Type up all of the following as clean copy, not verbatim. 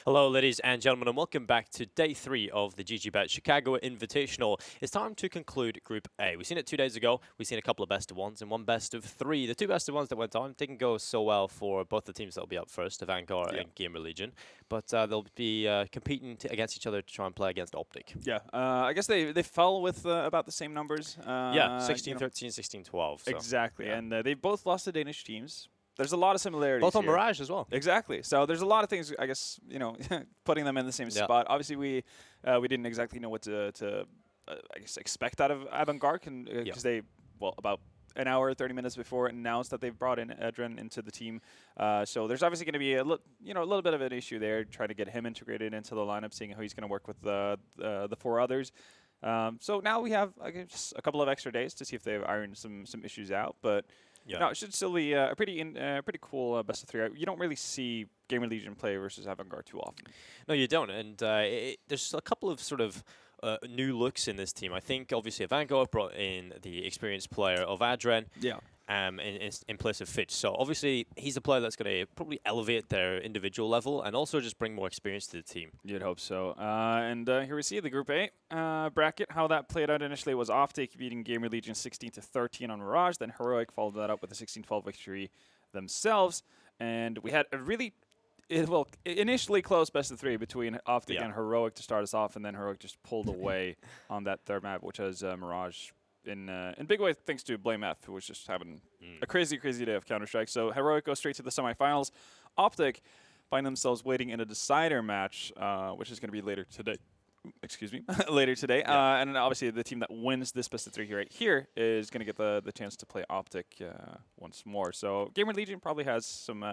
Hello, ladies and gentlemen, and welcome back to day 3 of the GG.Bet Chicago Invitational. It's time to conclude Group A. We've seen it 2 days ago. We've seen a couple of best of ones and one best of 3. The 2 best of ones that went on didn't go so well for both the teams that will be up first, AVANGAR and GamerLegion, but they'll be competing against each other to try and play against Optic. Yeah, I guess they fell with about the same numbers. Yeah, 16-13, 16-12. So. Exactly, and they both lost to Danish teams. There's a lot of similarities. Both on here. Mirage as well. Exactly. So there's a lot of things, I guess, putting them in the same spot. Obviously, we didn't exactly know what to I guess, expect out of AVANGAR because they, about an hour, 30 minutes before, announced that they've brought in Edren into the team. So there's obviously going to be a little bit of an issue there, trying to get him integrated into the lineup, seeing how he's going to work with the 4 others. So now we have, I guess, a couple of extra days to see if they've ironed some issues out, but. Yeah. No, it should still be a pretty cool best of 3. You don't really see GamerLegion play versus AVANGAR too often. No, you don't. And there's a couple of sort of new looks in this team. I think obviously AVANGAR brought in the experienced player of Adren. Yeah. In place of Fitch. So obviously he's a player that's going to probably elevate their individual level and also just bring more experience to the team. You'd hope so. And here we see the Group A bracket. How that played out initially was Optic beating GamerLegion 16-13 on Mirage. Then Heroic followed that up with a 16-12 victory themselves. And we had a really initially close best of 3 between Optic and Heroic to start us off, and then Heroic just pulled away on that third map, which was Mirage. In big way, thanks to Blame F, who was just having a crazy day of Counter-Strike. So Heroic goes straight to the semifinals. Optic find themselves waiting in a decider match, which is going to be later today. Excuse me, later today. Yeah. And obviously the team that wins this best of 3 right here is going to get the chance to play Optic once more. So GamerLegion probably has some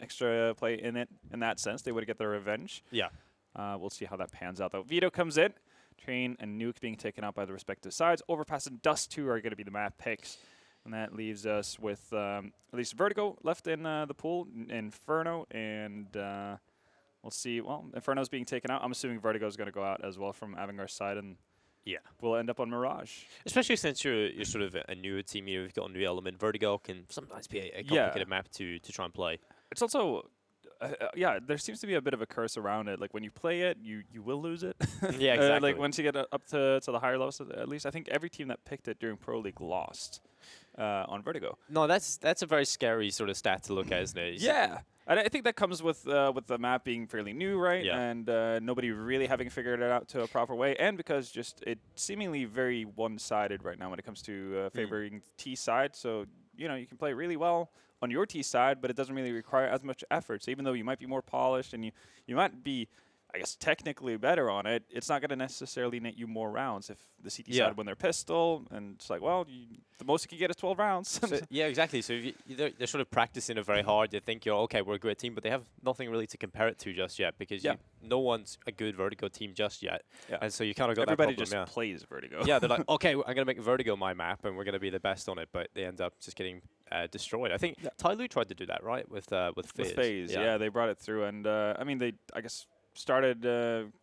extra play in it in that sense. They would get their revenge. Yeah. We'll see how that pans out though. Vito comes in. Train and Nuke being taken out by the respective sides. Overpass and Dust 2 are going to be the map picks. And that leaves us with at least Vertigo left in the pool, Inferno, and we'll see. Well, Inferno's being taken out. I'm assuming Vertigo's going to go out as well from AVANGAR's side, and we'll end up on Mirage. Especially since you're sort of a newer team, you've got a new element. Vertigo can sometimes be a complicated map to try and play. It's also... there seems to be a bit of a curse around it. Like, when you play it, you will lose it. Yeah, exactly. Like, once you get up to the higher levels, at least I think every team that picked it during Pro League lost on Vertigo. No, that's a very scary sort of stat to look at, isn't it? Yeah. I think that comes with the map being fairly new, right? Yeah. And nobody really having figured it out to a proper way. And because just it's seemingly very one-sided right now when it comes to favoring T side. So, you can play really well on your T side, but it doesn't really require as much effort. So even though you might be more polished and you might be, I guess, technically better on it, it's not going to necessarily net you more rounds if the CT side win their pistol. And it's like, well, the most you can get is 12 rounds. So, yeah, exactly. So if they're sort of practicing it very hard. They think, okay, we're a great team, but they have nothing really to compare it to just yet because no one's a good Vertigo team just yet. Yeah. And so you kind of got everybody that problem. Just plays Vertigo. Yeah, they're like, okay, I'm going to make Vertigo my map, and we're going to be the best on it, but they end up just getting destroyed. I think Tyloo tried to do that, right, with FaZe. With FaZe, yeah, they brought it through, and I mean, they, I guess, started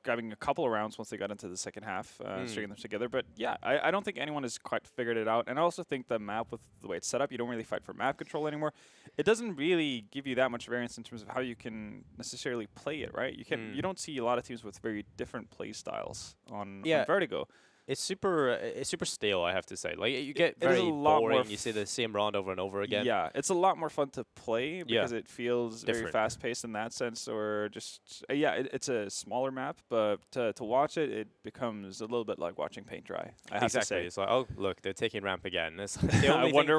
grabbing a couple of rounds once they got into the second half, stringing them together. But yeah, I don't think anyone has quite figured it out. And I also think the map, with the way it's set up, you don't really fight for map control anymore. It doesn't really give you that much variance in terms of how you can necessarily play it, right? You don't see a lot of teams with very different play styles on Vertigo. It's super stale, I have to say. Like, you get very boring. You see the same round over and over again. Yeah, it's a lot more fun to play because it feels very fast-paced in that sense. Or just, it's a smaller map, but to watch it, it becomes a little bit like watching paint dry. I have to say. It's like, oh, look, they're taking ramp again. It's I wonder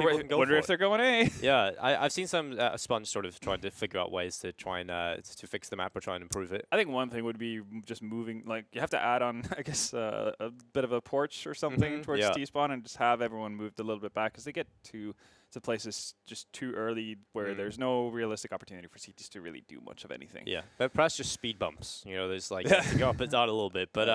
if they're going A. Yeah, I've seen some Sponge sort of trying to figure out ways to try and to fix the map or try and improve it. I think one thing would be just moving. Like, you have to add on, I guess, a bit of a porch or something towards T-spawn and just have everyone moved a little bit back because they get to places just too early where there's no realistic opportunity for CTs to really do much of anything. Yeah, but perhaps just speed bumps. There's like to go up and down a little bit. But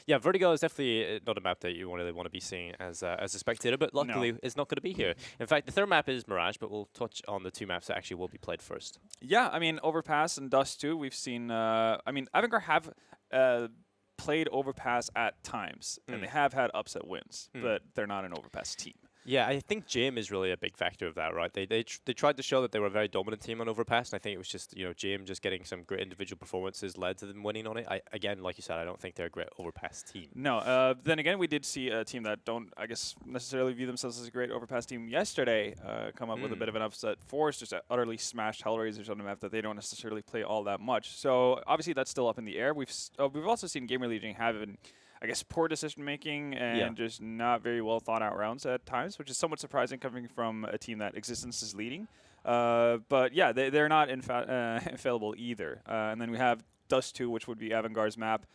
Vertigo is definitely not a map that you really want to be seeing as a spectator. But luckily, it's not going to be here. In fact, the third map is Mirage, but we'll touch on the 2 maps that actually will be played first. Yeah, I mean, Overpass and Dust 2, we've seen. I mean, AVANGAR have played Overpass at times, and they have had upset wins, but they're not an Overpass team. Yeah, I think Jame is really a big factor of that, right? They tried to show that they were a very dominant team on Overpass, and I think it was just, you know, Jame just getting some great individual performances led to them winning on it. Again, like you said, I don't think they're a great Overpass team. No, then again, we did see a team that don't, I guess, necessarily view themselves as a great Overpass team yesterday come up with a bit of an upset. Force just utterly smashed Hellraisers on a map that they don't necessarily play all that much. So obviously that's still up in the air. We've also seen GamerLegion having, I guess, poor decision making and just not very well thought out rounds at times, which is somewhat surprising coming from a team that Existence is leading. But yeah, they're not infallible either. And then we have Dust 2, which would be AVANGAR's map.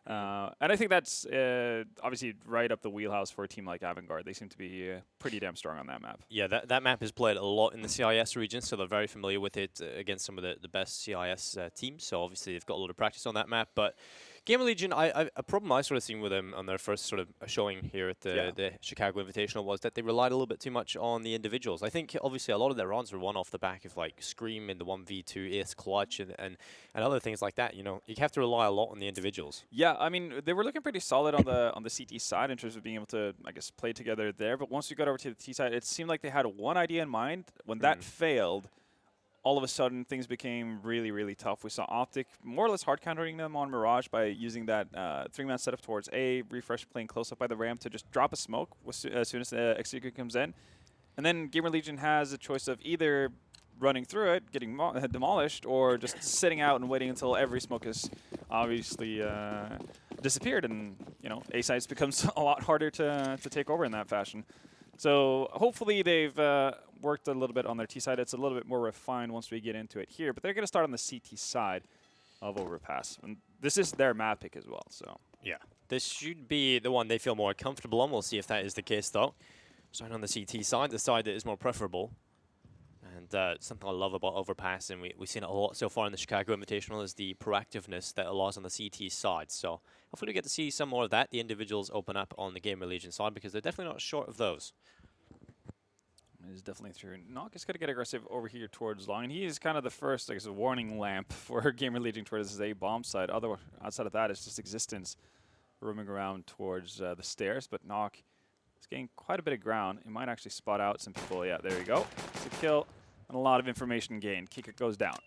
And I think that's obviously right up the wheelhouse for a team like AVANGAR. They seem to be pretty damn strong on that map. Yeah, that map is played a lot in the CIS region, so they're very familiar with it against some of the best CIS teams. So obviously they've got a lot of practice on that map. But GamerLegion, a problem I sort of seen with them on their first sort of showing here at the Chicago Invitational was that they relied a little bit too much on the individuals. I think obviously a lot of their runs were won off the back of like Scream in the 1v2 ace clutch and other things like that. You know, you have to rely a lot on the individuals. Yeah, I mean they were looking pretty solid on the CT side in terms of being able to, I guess, play together there. But once you got over to the T side, it seemed like they had one idea in mind. When that failed, all of a sudden things became really, really tough. We saw Optic more or less hard countering them on Mirage by using that 3-man setup towards A, Refresh playing close up by the ramp to just drop a smoke as soon as the Executive comes in. And then GamerLegion has a choice of either running through it, getting demolished, or just sitting out and waiting until every smoke is obviously disappeared. And, you know, A sides becomes a lot harder to take over in that fashion. So hopefully they've worked a little bit on their T side. It's a little bit more refined once we get into it here. But they're going to start on the CT side of Overpass. And this is their map pick as well. So yeah, this should be the one they feel more comfortable on. We'll see if that is the case, though. Starting on the CT side, the side that is more preferable. And something I love about Overpass, and we've seen it a lot so far in the Chicago Invitational, is the proactiveness that allows on the CT side. So hopefully we get to see some more of that. The individuals open up on the GamerLegion side because they're definitely not short of those. It is definitely true. Nok is going to get aggressive over here towards Long, and he is kind of the first, I guess, warning lamp for GamerLegion towards his A-bomb side. Outside of that, it's just Existence roaming around towards the stairs, but Nok is getting quite a bit of ground. He might actually spot out some people. Yeah, there you go. It's a kill and a lot of information gained. Kicker goes down.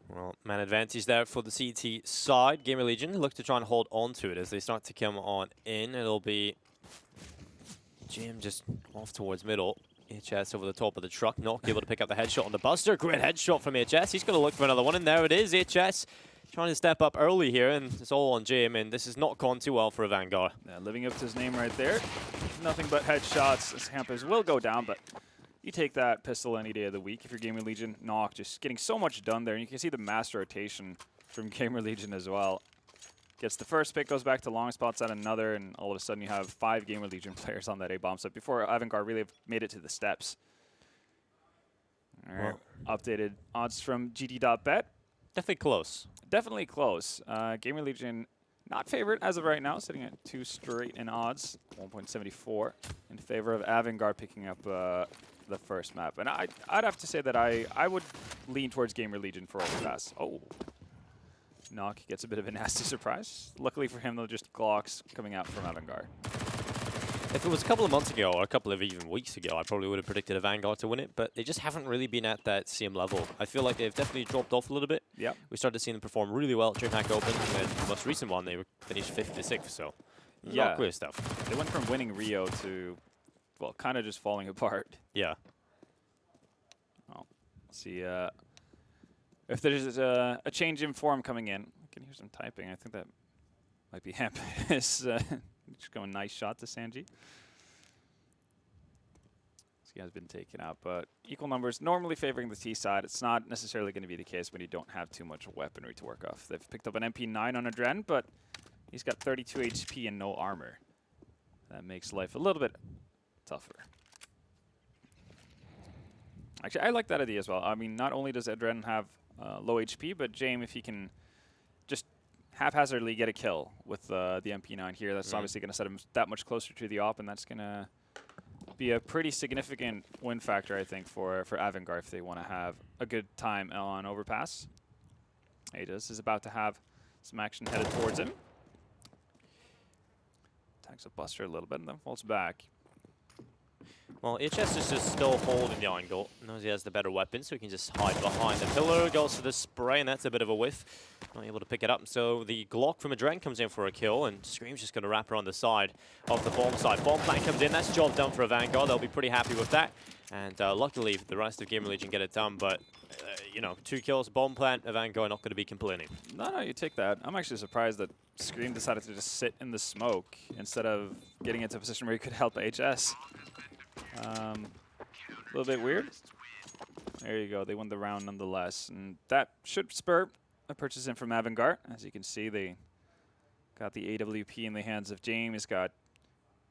Well, man advantage there for the CT side. GamerLegion look to try and hold on to it as they start to come on in. It'll be Jim just off towards middle. HS over the top of the truck, not able to pick up the headshot on the Buster. Great headshot from HS. He's going to look for another one, and there it is. HS trying to step up early here, and it's all on Jim, and this has not gone too well for AVANGAR. Yeah, living up to his name right there. Nothing but headshots. As Hampers will go down, but you take that pistol any day of the week if you're GamerLegion. Nok just getting so much done there, and you can see the mass rotation from GamerLegion as well. Gets the first pick, goes back to long spots at another, and all of a sudden you have 5 GamerLegion players on that A-bomb site before AVANGAR really have made it to the steps. All right, updated odds from GG.Bet. Definitely close. Definitely close. GamerLegion not favored as of right now, sitting at 2 straight in odds, 1.74 in favor of AVANGAR picking up the first map. And I'd have to say that I would lean towards GamerLegion for Overpass. Oh. Nok gets a bit of a nasty surprise. Luckily for him, though, just Glocks coming out from AVANGAR. If it was a couple of months ago or a couple of even weeks ago, I probably would have predicted AVANGAR to win it, but they just haven't really been at that same level. I feel like they've definitely dropped off a little bit. Yep. We started seeing them perform really well at DreamHack Open, and the most recent one, they finished 5th to 6th, so not great stuff. They went from winning Rio to, well, kind of just falling apart. Yeah. Oh, let's see if there's a change in form coming in. I can hear some typing. I think that might be Hampus. Just going nice shot to Sanji. He has been taken out, but equal numbers normally favoring the T side. It's not necessarily going to be the case when you don't have too much weaponry to work off. They've picked up an MP9 on Adren, but he's got 32 HP and no armor. That makes life a little bit tougher. Actually, I like that idea as well. I mean, not only does Adren have low HP, but Jame, if he can just haphazardly get a kill with the MP9 here, that's obviously going to set him that much closer to the op, and that's going to be a pretty significant win factor, I think, for AVANGAR if they want to have a good time on Overpass. Adas is about to have some action headed towards him. Attacks a Buster a little bit and then falls back. Well, HS is just still holding the angle. Knows he has the better weapon, so he can just hide behind the pillar. Goes for the spray, and that's a bit of a whiff. Not able to pick it up. So the Glock from Adren comes in for a kill, and Scream's just going to wrap her on the side of the bomb side. Bomb plant comes in. That's job done for AVANGAR. They'll be pretty happy with that. And luckily, the rest of GamerLegion get it done. But, you know, 2 kills, bomb plant, AVANGAR not going to be complaining. No, you take that. I'm actually surprised that Scream decided to just sit in the smoke instead of getting into a position where he could help HS. A little bit weird. There you go. They won the round nonetheless. And that should spur a purchase in from AVANGAR. As you can see, they got the AWP in the hands of James. He's got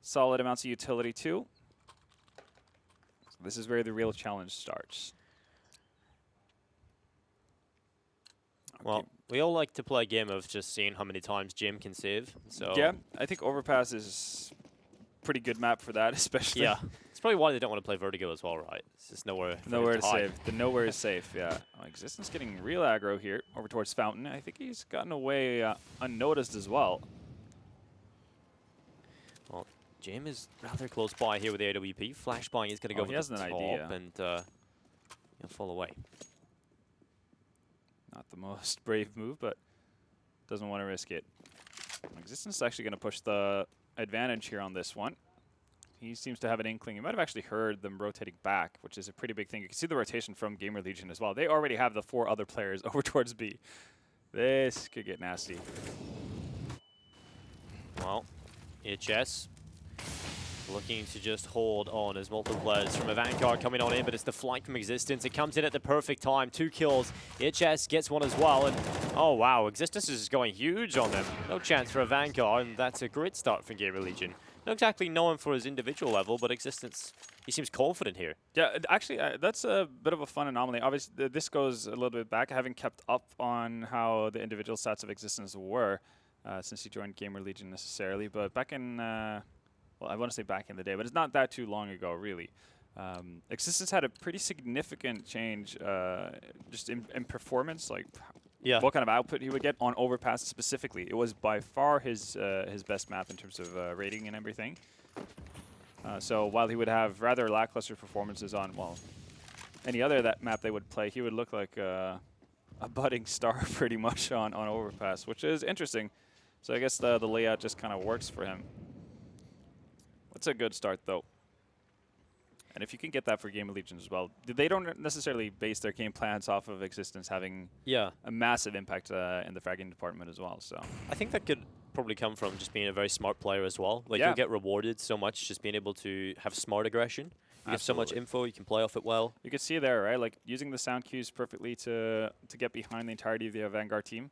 solid amounts of utility too. So this is where the real challenge starts. Well, we all like to play a game of just seeing how many times Jim can save. So yeah, I think Overpass is pretty good map for that, especially. Yeah, it's probably why they don't want to play Vertigo as well, right? It's just nowhere to save. The nowhere is safe, yeah. Existence getting real aggro here over towards Fountain. I think he's gotten away unnoticed as well. Well, Jim is rather close by here with the AWP. Flashbang is going to go for the top and he'll fall away. Not the most brave move, but doesn't want to risk it. Existence is actually going to push the advantage here on this one. He seems to have an inkling. You might have actually heard them rotating back, which is a pretty big thing. You can see the rotation from GamerLegion as well. They already have the 4 other players over towards B. This could get nasty. Well, HS looking to just hold on as multiple players from AVANGAR coming on in, but it's the flank from Existence. It comes in at the perfect time. 2 kills. HS gets one as well, and oh wow, Existence is going huge on them. No chance for AVANGAR, and that's a great start for GamerLegion. Not exactly known for his individual level, but Existence, he seems confident here. Yeah, actually, that's a bit of a fun anomaly. Obviously, this goes a little bit back. I haven't kept up on how the individual stats of Existence were since he joined GamerLegion necessarily, but back in... well, I want to say back in the day, but it's not that too long ago, really. Existence had a pretty significant change just in performance, like what kind of output he would get on Overpass specifically. It was by far his best map in terms of rating and everything. So while he would have rather lackluster performances on, well, any other that map they would play, he would look like a budding star pretty much on Overpass, which is interesting. So I guess the layout just kind of works for him. It's a good start, though. And if you can get that for GamerLegion as well, they don't necessarily base their game plans off of Existence having a massive impact in the fragging department as well. So I think that could probably come from just being a very smart player as well. Like you'll get rewarded so much just being able to have smart aggression. You get so much info, you can play off it well. You can see there, right? Like using the sound cues perfectly to get behind the entirety of the AVANGAR team.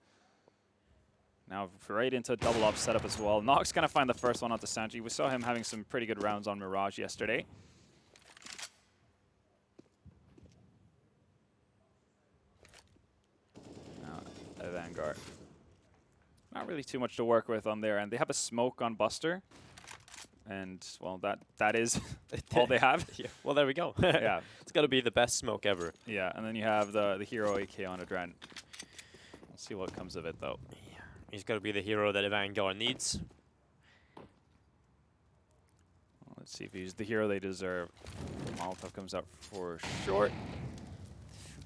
Now right into double up setup as well. Nox gonna find the first one onto Sanji. We saw him having some pretty good rounds on Mirage yesterday. Now AVANGAR. Not really too much to work with on there, and they have a smoke on Buster. And well, that is all they have. Yeah. Well, there we go. Yeah, it's got to be the best smoke ever. Yeah, and then you have the hero AK on Adren. Let's see what comes of it, though. He's got to be the hero that AVANGAR needs. Well, let's see if he's the hero they deserve. Molotov comes out for short.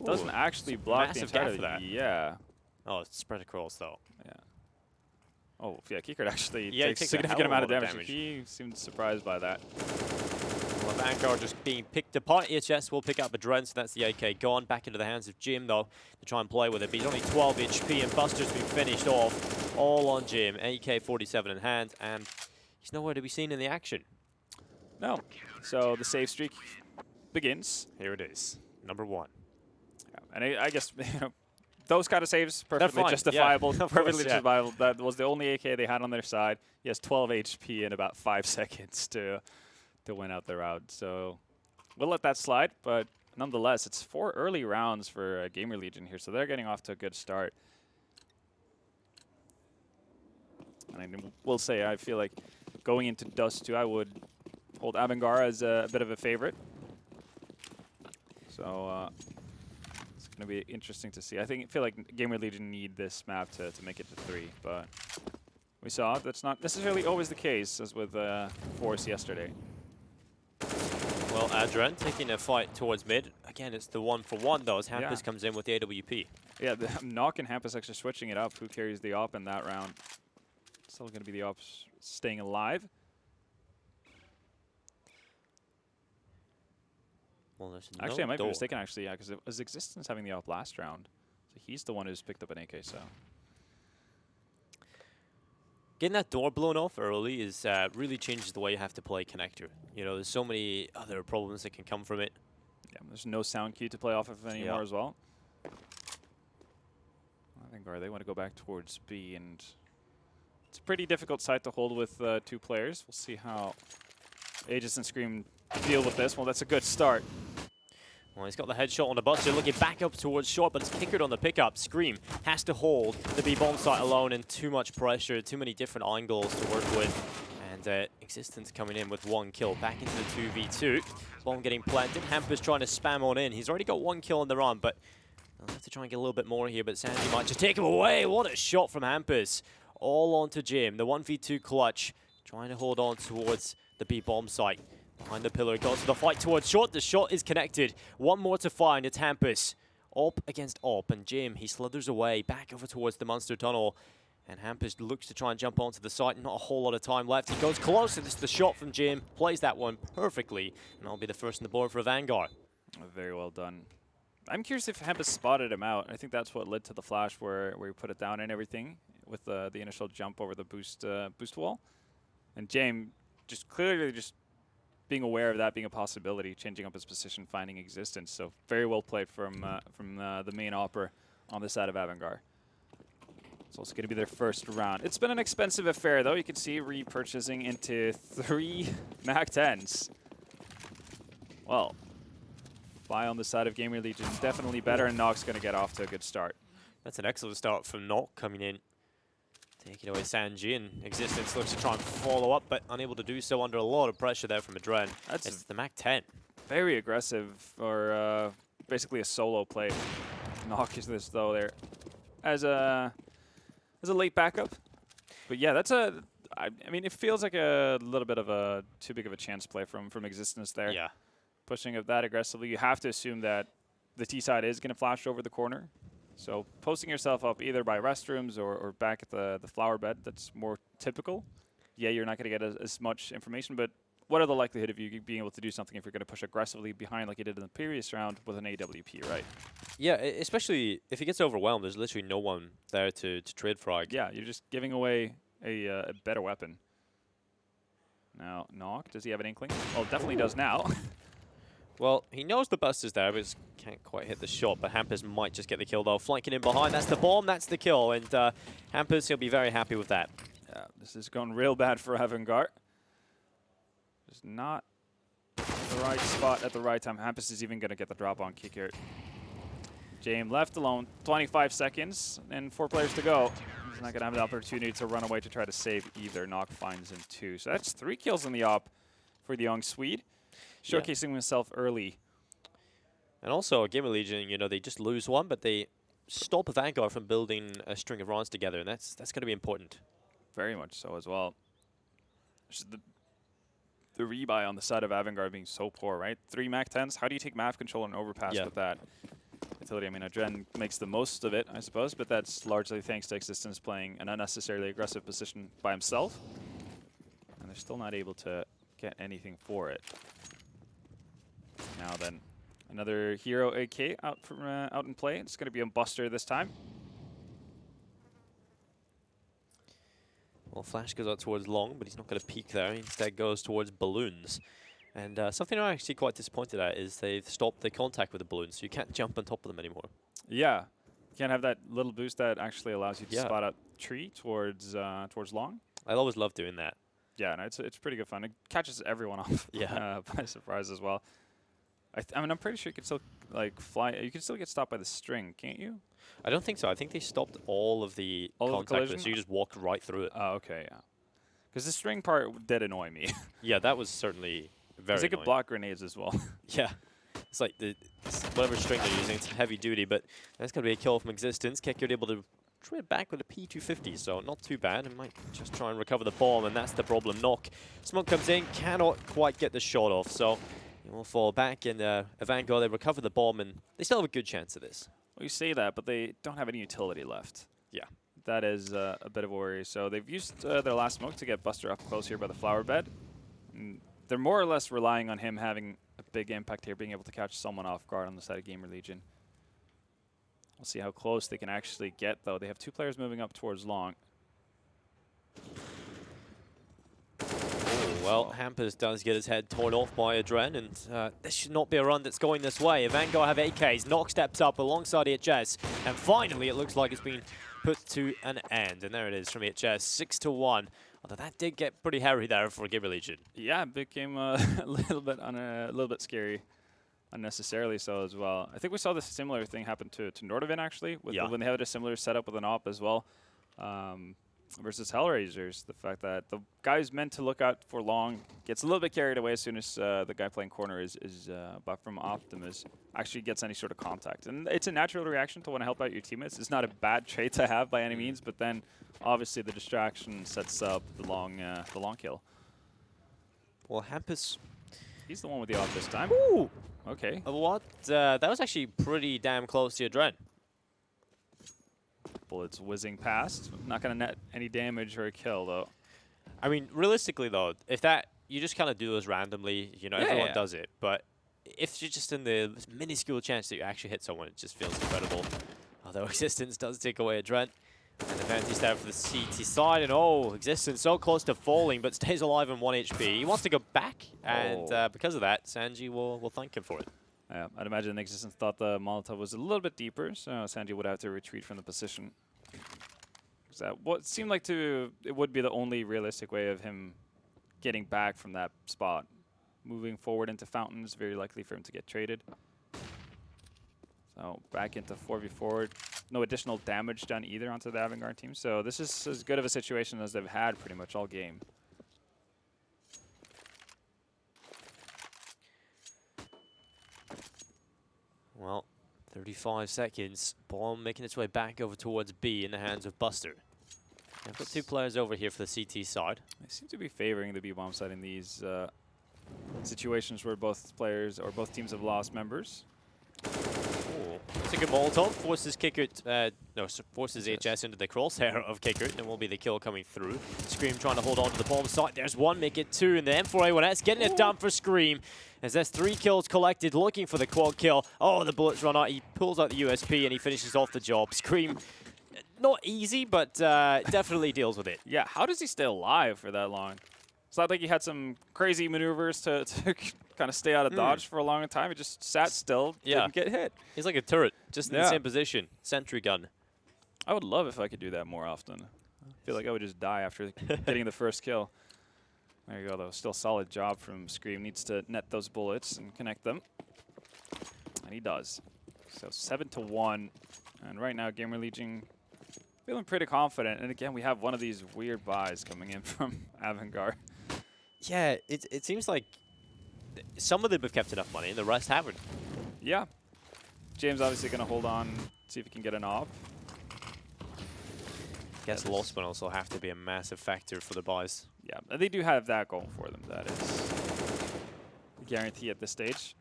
Ooh, doesn't actually block the entire that. Yeah. Oh, it's spread across though. Yeah. Oh, yeah, Kikert actually takes a significant amount of damage. He seemed surprised by that. Well, AVANGAR just being picked apart. EHS will pick up Adren, so that's the AK gone. Back into the hands of Jim, though, to try and play with it. But he's only 12 HP, and Buster's been finished off. All on Jim. AK-47 in hand, and he's nowhere to be seen in the action. No. So the save streak begins. Here it is, number 1. Yeah. And I guess, you know, those kind of saves, perfectly justifiable. Yeah, perfectly justifiable. That was the only AK they had on their side. He has 12 HP in about 5 seconds to win out the round. So we'll let that slide, but nonetheless, it's 4 early rounds for GamerLegion here, so they're getting off to a good start. And I will say, I feel like going into Dust 2, I would hold AVANGAR as a bit of a favorite. So it's going to be interesting to see. I feel like GamerLegion need this map to make it to 3, but we saw that's not necessarily always the case, as with Force yesterday. Well, Adren taking a fight towards mid. Again, it's the 1-for-1 though, as Hampus comes in with the AWP. Yeah, the Knock and Hampus actually switching it up. Who carries the op in that round? Still going to be the ops staying alive. Well, actually, I might be mistaken, actually, yeah, because it was Existence having the op last round. So he's the one who's picked up an AK, so. Getting that door blown off early is really changes the way you have to play connector. You know, there's so many other problems that can come from it. Yeah, there's no sound cue to play off of anymore as well. I think they want to go back towards B, and it's a pretty difficult site to hold with 2 players. We'll see how Aegis and Scream deal with this. Well, that's a good start. Well, he's got the headshot on the Buster, looking back up towards short, but it's kickered on the pickup. Scream has to hold the B-bomb site alone, and too much pressure, too many different angles to work with. And Existence coming in with 1 kill, back into the 2v2. Bomb getting planted, Hampus trying to spam on in. He's already got 1 kill on the run, but they'll have to try and get a little bit more here, but Sandy might just take him away. What a shot from Hampus. All onto Jim, the 1v2 clutch, trying to hold on towards the B-bomb site. Behind the pillar, goes to the fight towards short. The shot is connected. 1 more to find. It's Hampus. Op against Op, and Jim, he slithers away back over towards the Monster Tunnel. And Hampus looks to try and jump onto the site. Not a whole lot of time left. He goes close, and it's the shot from Jim. Plays that one perfectly, and that'll be the first on the board for AVANGAR. Very well done. I'm curious if Hampus spotted him out. I think that's what led to the flash where he put it down and everything with the initial jump over the boost wall. And James just clearly just being aware of that being a possibility, changing up his position, finding Existence. So very well played from the main opera on the side of AVANGAR. It's also going to be their first round. It's been an expensive affair, though. You can see repurchasing into 3 MAC-10s. Well, buy on the side of GamerLegion definitely better, and Nock's going to get off to a good start. That's an excellent start from Nock coming in. Taking away Sanji, and Existence looks to try and follow up, but unable to do so under a lot of pressure there from Adren. It's the MAC-10. Very aggressive, or basically a solo play. Nock is this, though, there as a late backup. But yeah, that's I mean, it feels like a little bit of a too big of a chance play from Existence there. Yeah. Pushing it that aggressively, you have to assume that the T side is going to flash over the corner. So posting yourself up either by restrooms or back at the flower bed, that's more typical. Yeah, you're not going to get as much information, but what are the likelihood of you being able to do something if you're going to push aggressively behind like you did in the previous round with an AWP, right? Yeah, especially if he gets overwhelmed, there's literally no one there to trade frag. Yeah, you're just giving away a better weapon. Now, Nock, does he have an inkling? Well, definitely does now. Well, he knows the bust is there, but just can't quite hit the shot. But Hampus might just get the kill, though. Flanking in behind, that's the bomb, that's the kill. And Hampus, he'll be very happy with that. Yeah, this is going real bad for AVANGAR. Just not the right spot at the right time. Hampus is even going to get the drop on kick here. James left alone, 25 seconds, and 4 players to go. He's not going to have the opportunity to run away to try to save either. Nock finds him 2. So that's 3 kills in the op for the young Swede. Showcasing himself early. And also, GamerLegion, you know, they just lose one, but they stop AVANGAR from building a string of rounds together, and that's going to be important. Very much so as well. Just the rebuy on the side of AVANGAR being so poor, right? 3 MAC-10s. How do you take map control and Overpass with that utility? I mean, Adren makes the most of it, I suppose, but that's largely thanks to Existence playing an unnecessarily aggressive position by himself. And they're still not able to get anything for it. Now then, another hero AK out in play. It's going to be a Buster this time. Well, Flash goes out towards long, but he's not going to peek there. He instead goes towards balloons. And something I'm actually quite disappointed at is they've stopped the contact with the balloons, so you can't jump on top of them anymore. Yeah, you can't have that little boost that actually allows you to spot out tree towards long. I always love doing that. Yeah, no, it's pretty good fun. It catches everyone off by surprise as well. I mean, I'm pretty sure you can still like fly. You can still get stopped by the string, can't you? I don't think so. I think they stopped all of the contact, so you just walk right through it. Oh, okay, yeah. Because the string part did annoy me. Yeah, that was certainly very annoying. It could block grenades as well. Yeah. It's like whatever string they're using, it's heavy duty, but that's going to be a kill from Existence. Kicker able to trade back with a P250, so not too bad. It might just try and recover the bomb, and that's the problem. Nock. Smoke comes in, cannot quite get the shot off, so will fall back, and AVANGAR, they recover the bomb, and they still have a good chance of this. Well, you say that, but they don't have any utility left. Yeah. That is a bit of a worry. So they've used their last smoke to get Buster up close here by the flower bed. And they're more or less relying on him having a big impact here, being able to catch someone off guard on the side of GamerLegion. We'll see how close they can actually get, though. They have 2 players moving up towards long. Well, Hampers does get his head torn off by Adren, and this should not be a run that's going this way. AVANGAR have AKs, Nock steps up alongside HS, and finally it looks like it's been put to an end. And there it is from HS, 6-1. Although that did get pretty hairy there for GamerLegion. Yeah, it became a little bit scary, unnecessarily so as well. I think we saw this similar thing happen to Nordovin actually, with when they had a similar setup with an AWP as well. Versus Hellraisers, the fact that the guy who's meant to look out for long gets a little bit carried away as soon as the guy playing corner but from Optimus actually gets any sort of contact. And it's a natural reaction to want to help out your teammates. It's not a bad trait to have by any means, but then obviously the distraction sets up the long kill. Well, Hampus, he's the one with the AWP this time. Ooh! Okay. What? That was actually pretty damn close to Adren. Bullets whizzing past. Not going to net any damage or a kill, though. I mean, realistically, though, if that, you just kind of do those randomly, you know, everyone does it. But if you're just in the minuscule chance that you actually hit someone, it just feels incredible. Although Existence does take away Adren. And the Vantage there for the CT side. And oh, Existence so close to falling, but stays alive on 1 HP. He wants to go back, and because of that, Sanji will thank him for it. Yeah, I'd imagine Existence thought the Molotov was a little bit deeper, so Sanji would have to retreat from the position. That what seemed like it would be the only realistic way of him getting back from that spot. Moving forward into Fountains, very likely for him to get traded. So back into 4v4. No additional damage done either onto the AVANGAR team, so this is as good of a situation as they've had pretty much all game. Well, 35 seconds. Bomb making its way back over towards B in the hands of Buster. I've got 2 players over here for the CT side. They seem to be favoring the B-bomb side in these situations where both players or both teams have lost members. Oh, it's a good Molotov. Forces Kickert, forces HS into the crosshair of Kickert, and will be the kill coming through. Scream trying to hold on to the bomb site. There's 1, make it 2, and the M4A1S getting it done for Scream. As there's 3 kills collected, looking for the quad kill. Oh, the bullets run out. He pulls out the USP and he finishes off the job. Scream, not easy, but definitely deals with it. Yeah, how does he stay alive for that long? It's not like he had some crazy maneuvers to kind of stay out of dodge for a long time. He just sat still, didn't get hit. He's like a turret, just in the same position. Sentry gun. I would love if I could do that more often. I feel like I would just die after getting the first kill. There you go, though. Still solid job from Scream. Needs to net those bullets and connect them. And he does. So 7-1. And right now, GamerLegion feeling pretty confident. And again, we have one of these weird buys coming in from AVANGAR. Yeah, it seems like some of them have kept enough money and the rest haven't. Yeah. James obviously going to hold on, see if he can get an off. I guess loss will also have to be a massive factor for the buys. Yeah, they do have that going for them. That is a guarantee at this stage.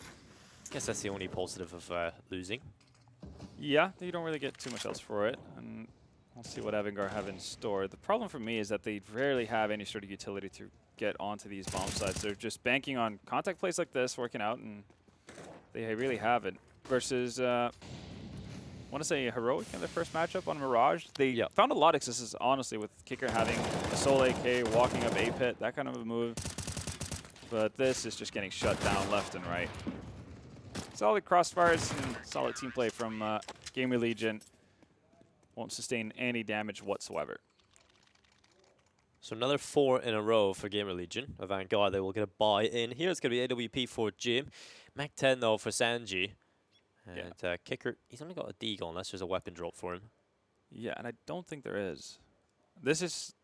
I guess that's the only positive of losing. Yeah, you don't really get too much else for it. And we'll see what AVANGAR have in store. The problem for me is that they rarely have any sort of utility to get onto these bomb sites. They're just banking on contact plays like this working out, and they really haven't. Versus, I want to say Heroic in their first matchup on Mirage. They found a lot of successes, honestly, with Kicker having a sole AK, walking up A pit, that kind of a move. But this is just getting shut down left and right. Solid crossfires and solid team play from GamerLegion. Won't sustain any damage whatsoever. So another 4 in a row for GamerLegion. AVANGAR, they will get a buy in here. It's going to be AWP for Jim. Mac 10 though for Sanji. And Kicker, he's only got a deagle unless there's a weapon drop for him. Yeah, and I don't think there is. This is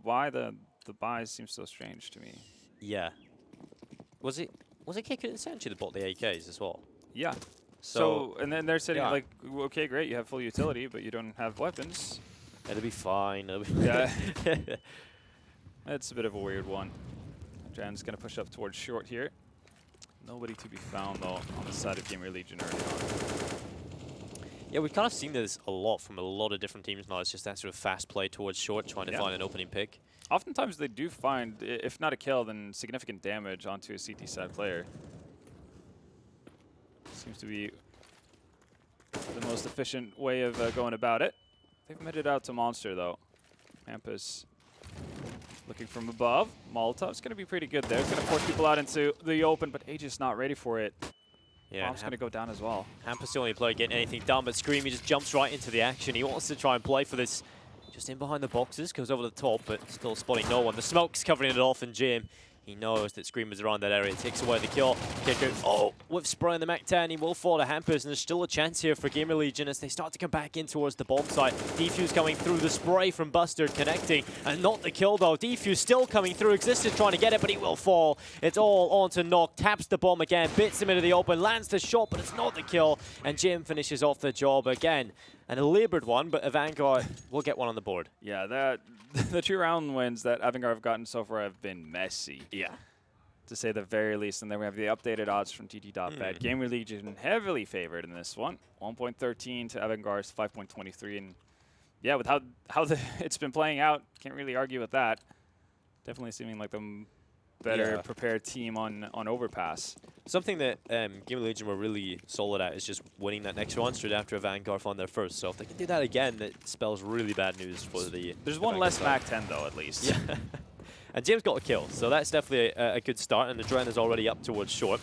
why the buys seem so strange to me. Yeah. Was it Kicker and Sanji that bought the AKs as well? Yeah. So and then they're sitting like, okay, great, you have full utility, but you don't have weapons. It'll be fine. Yeah. It's a bit of a weird one. Jan's going to push up towards short here. Nobody to be found, though, on the side of GamerLegion early on. Yeah, we've kind of seen this a lot from a lot of different teams now. It's just that sort of fast play towards short, trying to find an opening pick. Oftentimes they do find, if not a kill, then significant damage onto a CT side player. Seems to be the most efficient way of going about it. They've made it out to Monster, though. Hampus looking from above. Molotov's going to be pretty good there. It's going to force people out into the open, but Aegis not ready for it. Yeah, Bomb's going to go down as well. Hampus the only player getting anything done, but Screamy just jumps right into the action. He wants to try and play for this. Just in behind the boxes, goes over the top, but still spotting no one. The smoke's covering it off, and Jim, he knows that Screamer's around that area. Takes away the kill. Kicker, with spray on the MAC-10, he will fall to Hampus, and there's still a chance here for GamerLegion as they start to come back in towards the bomb site. Defuse coming through, the spray from Buster connecting, and not the kill though. Defuse still coming through, Existed trying to get it, but he will fall. It's all on to Nock, taps the bomb again, bits him into the open, lands the shot, but it's not the kill, and Jim finishes off the job again. And a laboured one, but AVANGAR will get one on the board. Yeah, the 2 round wins that AVANGAR have gotten so far have been messy. Yeah. To say the very least. And then we have the updated odds from GG.Bet. GamerLegion heavily favored in this one. 1.13 to AVANGAR's 5.23. And yeah, with how it's been playing out, can't really argue with that. Definitely seeming like the better prepared team on Overpass. Something that GamerLegion were really solid at is just winning that next round straight after AVANGAR found their first. So if they can do that again, it spells really bad news for the... There's one less MAC-10 though, at least. Yeah. And James got a kill, so that's definitely a good start, and the Dren is already up towards short.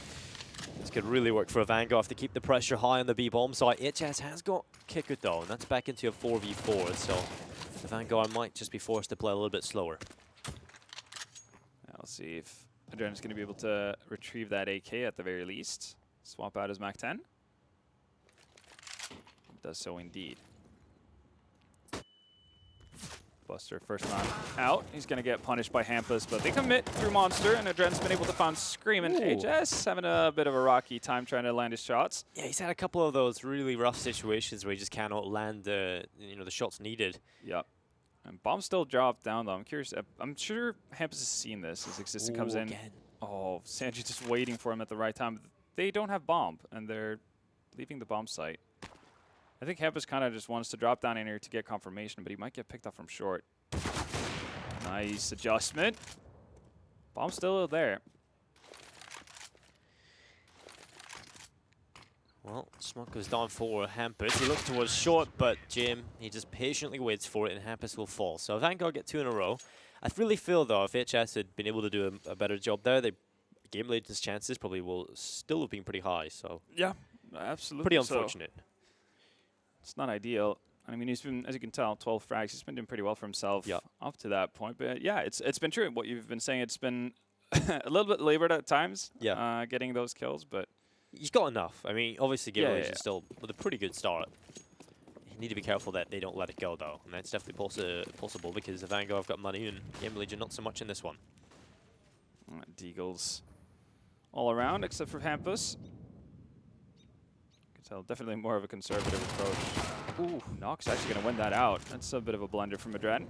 This could really work for AVANGAR if they keep the pressure high on the B-bomb side. HS has got Kicker though, and that's back into a 4v4, so AVANGAR might just be forced to play a little bit slower. I'll see if Adren is going to be able to retrieve that AK at the very least. Swap out his MAC-10. Does so indeed. Buster first man out. He's going to get punished by Hampus, but they commit through Monster, and Adren's been able to find Scream. And HS having a bit of a rocky time trying to land his shots. Yeah, he's had a couple of those really rough situations where he just cannot land the shots needed. Yep. And bomb still dropped down, though. I'm curious. I'm sure Hampus has seen this as Existed comes in. Again. Oh, Sanji just waiting for him at the right time. They don't have bomb, and they're leaving the bomb site. I think Hampus kind of just wants to drop down in here to get confirmation, but he might get picked up from short. Nice adjustment. Bomb's still there. Well, smoke goes down for Hampus. He looks towards short, but Jim, he just patiently waits for it, and Hampus will fall. So AVANGAR get 2 in a row. I really feel, though, if HS had been able to do a better job there, GamerLegion's chances probably will still have been pretty high. So yeah, absolutely. Pretty unfortunate. It's not ideal. I mean, he's been, as you can tell, 12 frags. He's been doing pretty well for himself up to that point. But yeah, it's been true. What you've been saying, it's been a little bit labored at times, getting those kills, but he's got enough. I mean, obviously, GamerLegion still with a pretty good start. You need to be careful that they don't let it go, though. And that's definitely possible because AVANGAR have got money and GamerLegion not so much in this one. Deagles all around, except for Hampus. So definitely more of a conservative approach. Ooh, Nock's actually going to win that out. That's a bit of a blunder from Adren.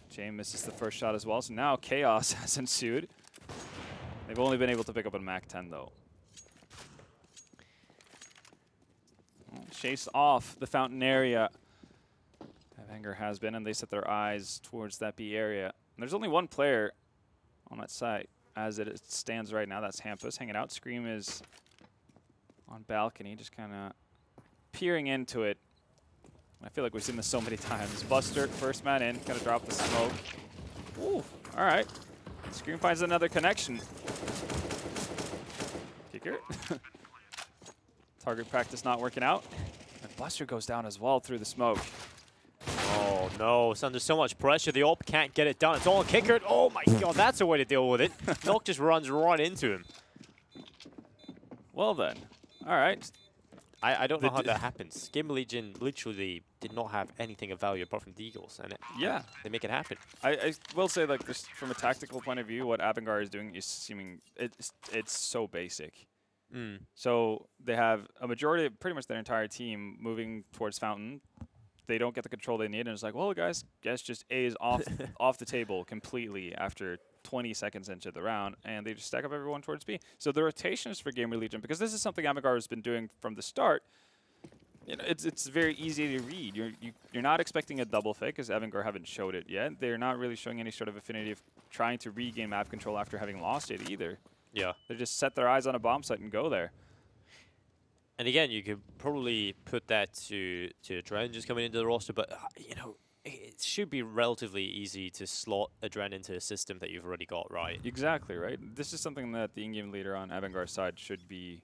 Jay misses the first shot as well, so now chaos has ensued. They've only been able to pick up a MAC-10, though. Chase off the fountain area. AVANGAR has been, and they set their eyes towards that B area. And there's only one player on that site as it stands right now. That's Hampus hanging out. Scream is on balcony, just kind of peering into it. I feel like we've seen this so many times. Buster, first man in, gonna drop the smoke. Ooh, all right. Scream finds another connection. Kicker. Target practice not working out. And Buster goes down as well through the smoke. Oh no, it's under so much pressure. The AWP can't get it done. It's all Kicker. Oh my god, that's a way to deal with it. Nock just runs right into him. Well then. All right. I don't know how that happens. GamerLegion literally did not have anything of value apart from Deagles, and they make it happen. I will say, like, just from a tactical point of view, what AVANGAR is doing is seeming it's so basic. So they have a majority, pretty much their entire team, moving towards Fountain. They don't get the control they need, and it's like, well, guys, guess just A is off off the table completely after 20 seconds into the round, and they just stack up everyone towards B. So the rotations for GamerLegion, because this is something AVANGAR has been doing from the start, you know, it's very easy to read. You're not expecting a double fake, because AVANGAR haven't showed it yet. They're not really showing any sort of affinity of trying to regain map control after having lost it either. Yeah. They just set their eyes on a bomb site and go there. And again, you could probably put that to Adren just coming into the roster, but you know, it should be relatively easy to slot Adren into a system that you've already got right. Exactly, right? This is something that the in-game leader on AVANGAR's side should be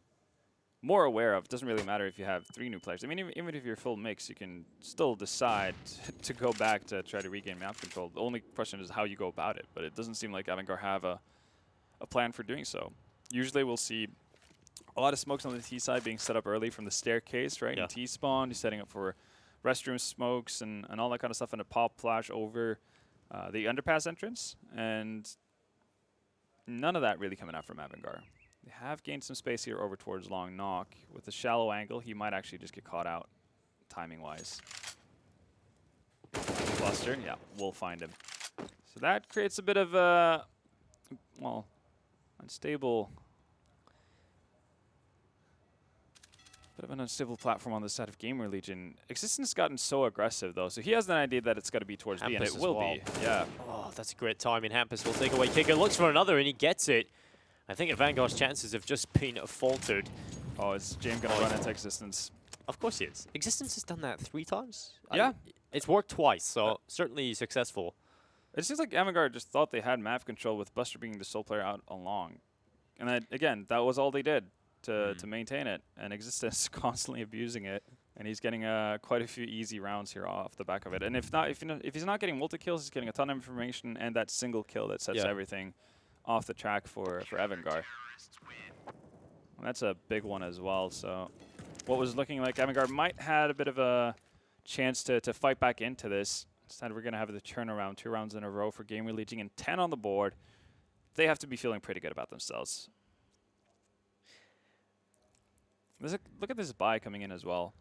more aware of. It doesn't really matter if you have 3 new players. I mean, even if you're full mix, you can still decide to go back to try to regain map control. The only question is how you go about it, but it doesn't seem like AVANGAR have a plan for doing so. Usually we'll see a lot of smokes on the T side being set up early from the staircase, right? Yeah. And T-spawn, you're setting up for restroom smokes and all that kind of stuff, and a pop flash over the underpass entrance. And none of that really coming out from AVANGAR. They have gained some space here over towards Long Knock. With a shallow angle, he might actually just get caught out timing-wise. Cluster, yeah, we'll find him. So that creates a bit of a, well, unstable... Bit of an unstable platform on the side of GamerLegion. Existence has gotten so aggressive, though, so he has an idea that it's got to be towards B, and it will be. Yeah. Oh, that's a great timing. Hampus will take away kicker, looks for another, and he gets it. I think AVANGAR's chances have just been faltered. Oh, is James going to run into Existence? Of course he is. Existence has done that 3 times. Yeah. It's worked twice, so certainly successful. It seems like AVANGAR just thought they had map control with Buster being the sole player out along. And that, again, that was all they did to maintain it. And Existence constantly abusing it. And he's getting quite a few easy rounds here off the back of it. And if he's not getting multi-kills, he's getting a ton of information and that single kill that sets everything off the track for AVANGAR. And that's a big one as well. So what was looking like AVANGAR might had a bit of a chance to fight back into this. Instead, we're going to have the turnaround 2 rounds in a row for GamerLegion and 10 on the board. They have to be feeling pretty good about themselves. Look at this buy coming in as well.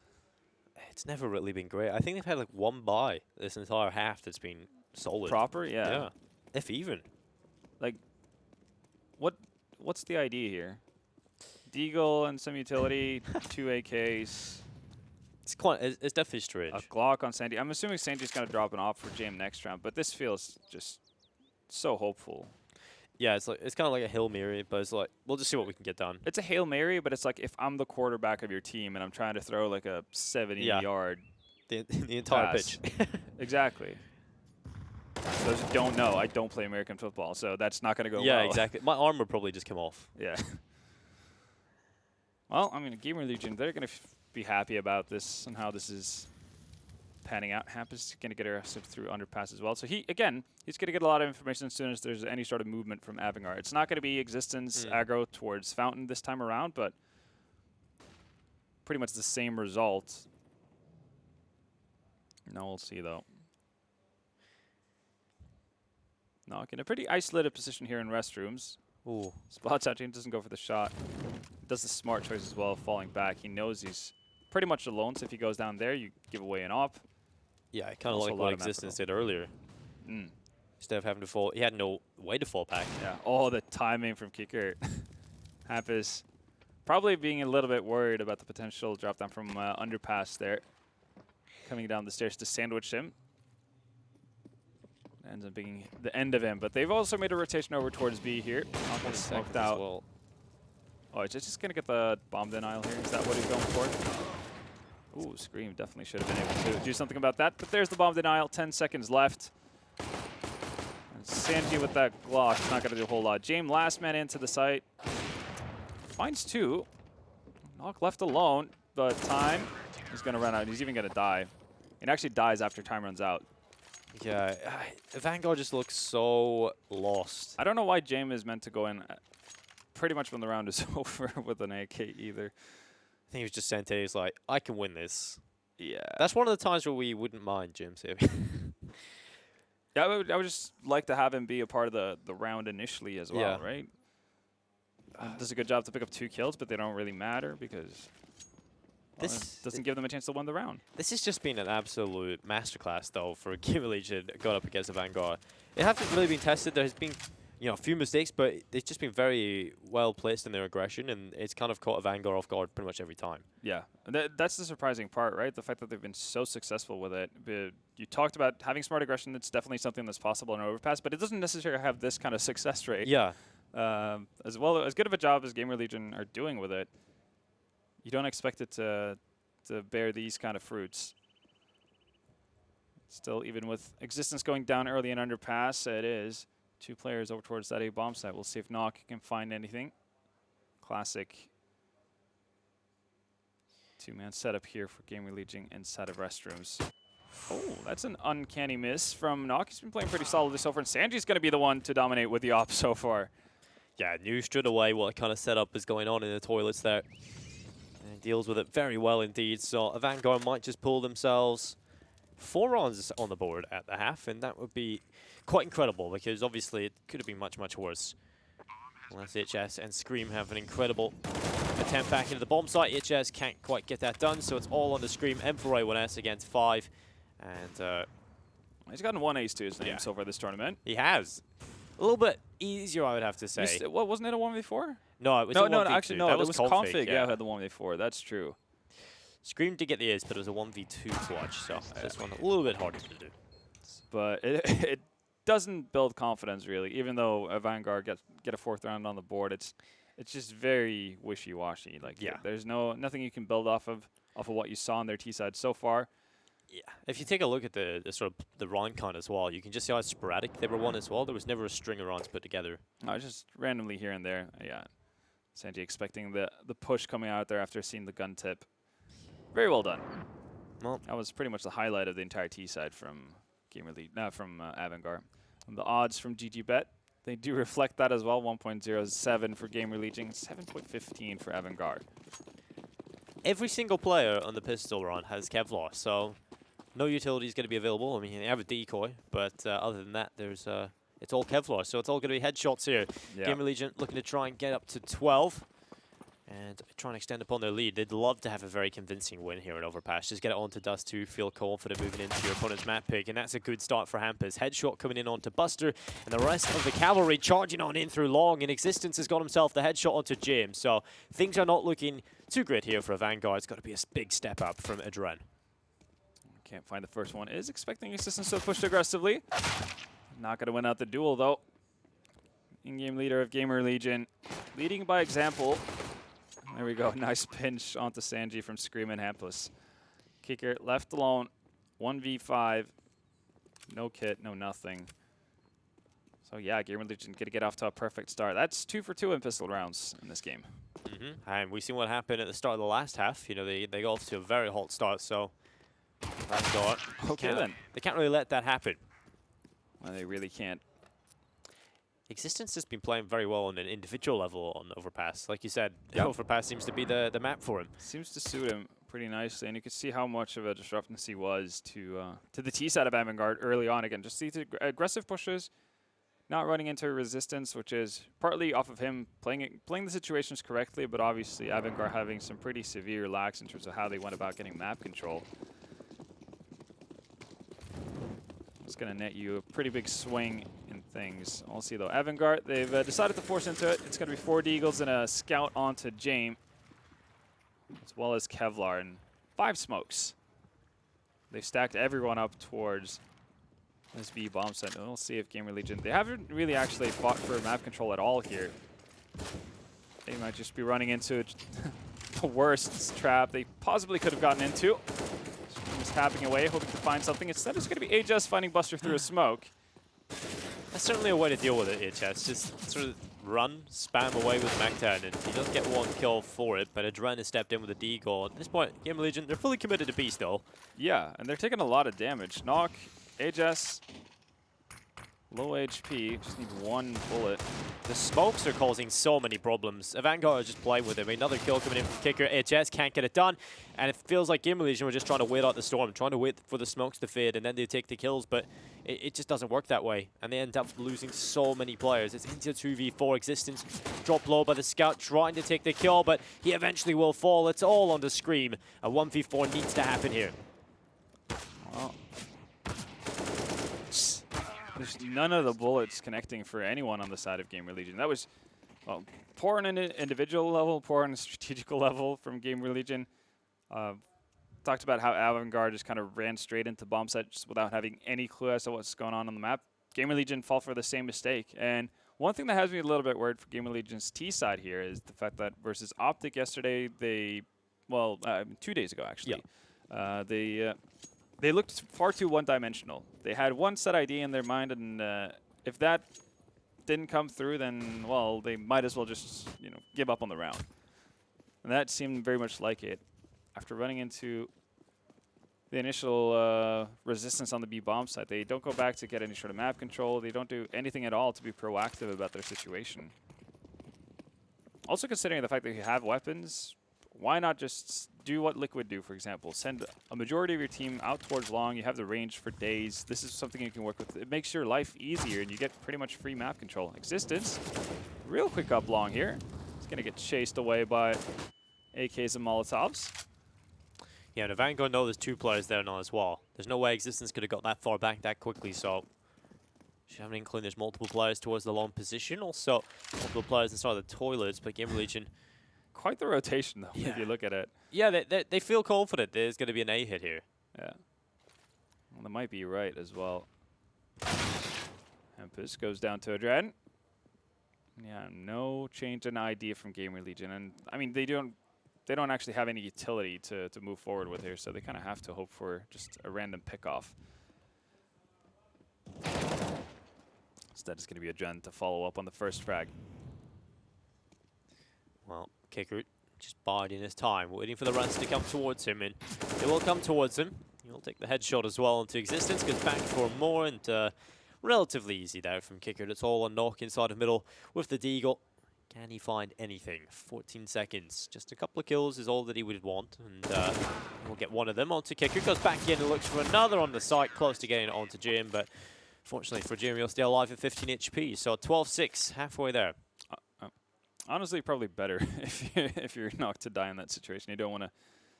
It's never really been great. I think they've had like 1 buy this entire half that's been solid. Proper, yeah. Yeah, if even. Like, what's the idea here? Deagle and some utility, 2 AKs. It's definitely strange. A Glock on Sandy. I'm assuming Sandy's going to drop an op for James next round, but this feels just so hopeful. Yeah, it's kind of like a Hail Mary, but it's like, we'll just see what we can get done. It's a Hail Mary, but it's like if I'm the quarterback of your team and I'm trying to throw like a 70-yard the entire pass. pitch. Exactly. Those who don't know, I don't play American football, so that's not going to go well. Yeah, exactly. My arm would probably just come off. Yeah. Well, I mean, GamerLegion, they're going to be happy about this and how this is panning out. Hampus going to get arrested through underpass as well. So he's going to get a lot of information as soon as there's any sort of movement from AVANGAR. It's not going to be Existence aggro towards Fountain this time around, but pretty much the same result. No, we'll see, though. Knock in a pretty isolated position here in restrooms. Ooh. Spots out, James doesn't go for the shot. Does the smart choice as well, falling back. He knows he's pretty much alone, so if he goes down there, you give away an op. Yeah, kind of like what Existence did earlier. Instead of having to fall, he had no way to fall back. Yeah, all the timing from kicker. Hampus probably being a little bit worried about the potential drop down from underpass there. Coming down the stairs to sandwich him. Ends up being the end of him, but they've also made a rotation over towards B here. Not smoked out. Well. Oh, is it just going to get the bomb denial here? Is that what he's going for? Ooh, Scream definitely should have been able to do something about that. But there's the bomb denial. 10 seconds left. And Sanji with that Glock is not going to do a whole lot. James, last man into the site. Finds 2. Knock left alone, but time is going to run out. He's even going to die. It actually dies after time runs out. Yeah, Vanguard just looks so lost. I don't know why James is meant to go in pretty much when the round is over with an AK either. I think he was just sent in. He's like, I can win this. Yeah. That's one of the times where we wouldn't mind Jim saving. Yeah, I would just like to have him be a part of the round initially as well, right? Does a good job to pick up 2 kills, but they don't really matter because this doesn't give them a chance to win the round. This has just been an absolute masterclass, though, for GamerLegion got up against the Vanguard. It hasn't really been tested. There has been a few mistakes, but they've just been very well placed in their aggression, and it's kind of caught AVANGAR off guard pretty much every time. Yeah, that's the surprising part, right? The fact that they've been so successful with it. You talked about having smart aggression. It's definitely something that's possible in Overpass, but it doesn't necessarily have this kind of success rate. Yeah. As good of a job as GamerLegion are doing with it, you don't expect it to bear these kind of fruits. Still, even with Existence going down early in Underpass, it is 2 players over towards that A bomb site. We'll see if Knock can find anything. Classic 2-man setup here for GamerLegion inside of restrooms. Oh, that's an uncanny miss from Knock. He's been playing pretty solidly so far, and Sanji's going to be the one to dominate with the op so far. Yeah, knew straight away what kind of setup is going on in the toilets there. And he deals with it very well indeed. So AVANGAR might just pull themselves 4 rounds on the board at the half, and that would be quite incredible because obviously it could have been much, much worse. Unless HS and Scream have an incredible attempt back into the bomb site. HS can't quite get that done, so it's all on the Scream. M4A1S against 5. And he's gotten 1 ace to his name so far this tournament. He has. A little bit easier, I would have to say. What, wasn't it a 1v4? No, it was a 1v2. No, actually, no, that it was config. Yeah, I had the 1v4. That's true. Scream did get the ace, but it was a 1v2 clutch, so this one a little bit harder to do. But it doesn't build confidence, really. Even though AVANGAR get a 4th round on the board, it's just very wishy-washy. Like, there's nothing you can build off of what you saw on their T side so far. Yeah, if you take a look at the sort of the round count as well, you can just see how sporadic they were won as well. There was never a string of rounds put together. No, just randomly here and there. Yeah, Sanji expecting the push coming out there after seeing the gun tip. Very well done. Well, that was pretty much the highlight of the entire T side from AVANGAR. And the odds from GG.Bet, they do reflect that as well. 1.07 for GamerLegion, 7.15 for AVANGAR. Every single player on the pistol round has Kevlar, so no utility is going to be available. I mean, they have a decoy, but other than that, there's it's all Kevlar, so it's all going to be headshots here. Yeah. GamerLegion looking to try and get up to 12 and try and extend upon their lead. They'd love to have a very convincing win here in Overpass. Just get it onto Dust 2, feel confident moving into your opponent's map pick, and that's a good start for Hampers. Headshot coming in onto Buster, and the rest of the cavalry charging on in through Long, and Existence has got himself the headshot onto James. So things are not looking too great here for AVANGAR. It's got to be a big step up from Adren. Can't find the first one. Is expecting Existence to push aggressively. Not going to win out the duel, though. In-game leader of GamerLegion, leading by example. There we go. Nice pinch onto Sanji from Scream and Hampus. Kicker left alone. 1v5. No kit, no nothing. So yeah, GamerLegion going to get off to a perfect start. That's 2 for 2 in pistol rounds in this game. And we've seen what happened at the start of the last half. You know, they got off to a very hot start, so they can't really let that happen. Well, they really can't. Existence has been playing very well on an individual level on Overpass. Like you said, Overpass seems to be the map for him. Seems to suit him pretty nicely, and you can see how much of a disruptance he was to the T side of AVANGAR early on. Again, just see the aggressive pushes, not running into resistance, which is partly off of him playing the situations correctly, but obviously AVANGAR having some pretty severe lacks in terms of how they went about getting map control. It's going to net you a pretty big swing in things. We'll see, though. AVANGAR, they've decided to force into it. It's going to be 4 Deagles and a scout onto James, as well as Kevlar, and 5 smokes. They've stacked everyone up towards this B bomb set. And we'll see if GamerLegion, they haven't really actually fought for map control at all here. They might just be running into the worst trap they possibly could have gotten into. Just tapping away, hoping to find something. Instead, it's going to be HS finding Buster through a smoke. That's certainly a way to deal with it, HS. Just sort of run, spam away with Mactan, and he does get 1 kill for it, but Adren has stepped in with a deagle. At this point, GamerLegion, they're fully committed to B still. Yeah, and they're taking a lot of damage. Knock, HS, low HP, just need 1 bullet. The smokes are causing so many problems. AVANGAR is just playing with him. Another kill coming in from Kicker. HS can't get it done. And it feels like GamerLegion were just trying to wait out the storm, trying to wait for the smokes to fade, and then they take the kills. But it just doesn't work that way. And they end up losing so many players. It's into 2v4. Existence dropped low by the scout, trying to take the kill, but he eventually will fall. It's all on the Scream. A 1v4 needs to happen here. Well, There's none of the bullets connecting for anyone on the side of GamerLegion. That was, well, poor on an individual level, poor on a strategical level from GamerLegion. Talked about how AVANGAR just kind of ran straight into bomb sets without having any clue as to what's going on the map. GamerLegion fall for the same mistake. And one thing that has me a little bit worried for GamerLegion's T side here is the fact that versus Optic yesterday, they, well, 2 days ago actually, they looked far too one-dimensional. They had one set idea in their mind, and if that didn't come through, then, well, they might as well just, you know, give up on the round. And that seemed very much like it. After running into the initial resistance on the B bomb site, they don't go back to get any sort of map control. They don't do anything at all to be proactive about their situation. Also considering the fact that you have weapons, why not just do what Liquid do, for example? Send a majority of your team out towards long. You have the range for days. This is something you can work with. It makes your life easier, and you get pretty much free map control. Existence, real quick up long here. It's going to get chased away by AKs and Molotovs. Yeah, and AVANGAR know there's 2 players there now as well. There's no way Existence could have got that far back that quickly, so should have an inkling there's multiple players towards the long position. Also, multiple players inside the toilets, but GamerLegion... Quite the rotation, though, if you look at it. Yeah, they feel confident there's going to be an A hit here. Yeah. Well, that might be right as well. Hempus goes down to Adren. Yeah, no change in ID from GamerLegion. And, I mean, they don't actually have any utility to move forward with here, so they kind of have to hope for just a random pickoff. Instead, it's going to be Adren to follow up on the first frag. Well, Kicker just biding his time, waiting for the runs to come towards him, and they will come towards him. He'll take the headshot as well into Existence, goes back for more, and relatively easy there from Kicker. That's all on knock inside of middle with the Deagle. Can he find anything? 14 seconds. Just a couple of kills is all that he would want, and we'll get one of them onto Kicker. Goes back in and looks for another on the site, close to getting it onto Jim, but fortunately for Jim, he'll stay alive at 15 HP, so 12-6, halfway there. Honestly, probably better if you're knocked to die in that situation. You don't want to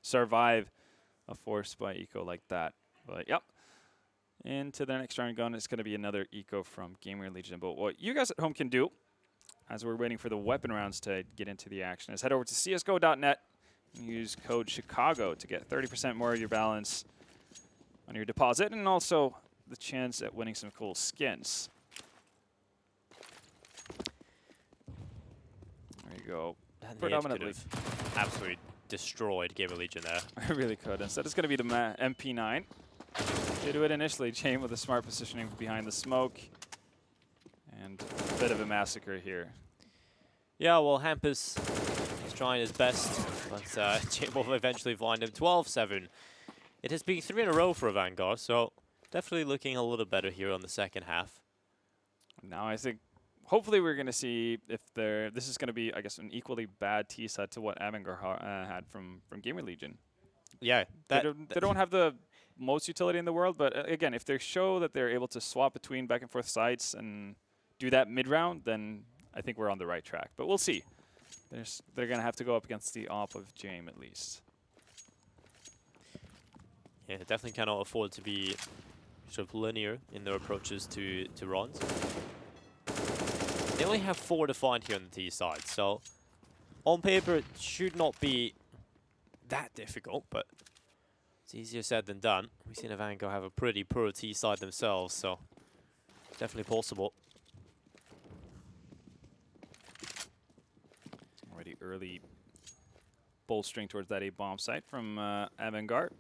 survive a force by eco like that. But yep, into the next round gun, it's going to be another eco from GamerLegion. But what you guys at home can do, as we're waiting for the weapon rounds to get into the action, is head over to csgo.net and use code Chicago to get 30% more of your balance on your deposit, and also the chance at winning some cool skins. There you go. Predominantly. Absolutely destroyed GamerLegion there. I really could. Instead, it's going to be the MP9. They do it initially, Chain with a smart positioning behind the smoke. And a bit of a massacre here. Yeah, well, Hampus is trying his best, but Chain will eventually find him. 12-7. It has been 3 in a row for AVANGAR, so definitely looking a little better here on the second half. Now I think hopefully we're going to see if this is going to be, I guess, an equally bad T set to what AVANGAR had from GamerLegion. Yeah. They don't have the most utility in the world, but again, if they show that they're able to swap between back and forth sites and do that mid-round, then I think we're on the right track. But we'll see. They're going to have to go up against the op of Jame at least. Yeah, definitely cannot afford to be sort of linear in their approaches to runs. They only have 4 to find here on the T side, so on paper it should not be that difficult, but it's easier said than done. We've seen AVANGAR have a pretty poor T side themselves, so definitely possible. Already early bolstering towards that A bomb site from AVANGAR.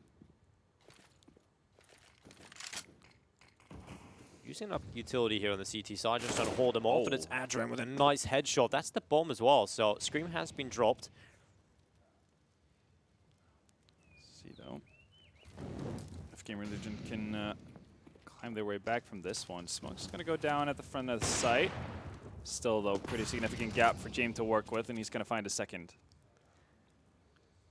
Using up utility here on the CT side, just trying to hold him off, but it's Adren with a nice headshot. That's the bomb as well, so Scream has been dropped. See, though, if GamerLegion can climb their way back from this one. Smoke's going to go down at the front of the site. Still, though, pretty significant gap for Jame to work with, and he's going to find a second.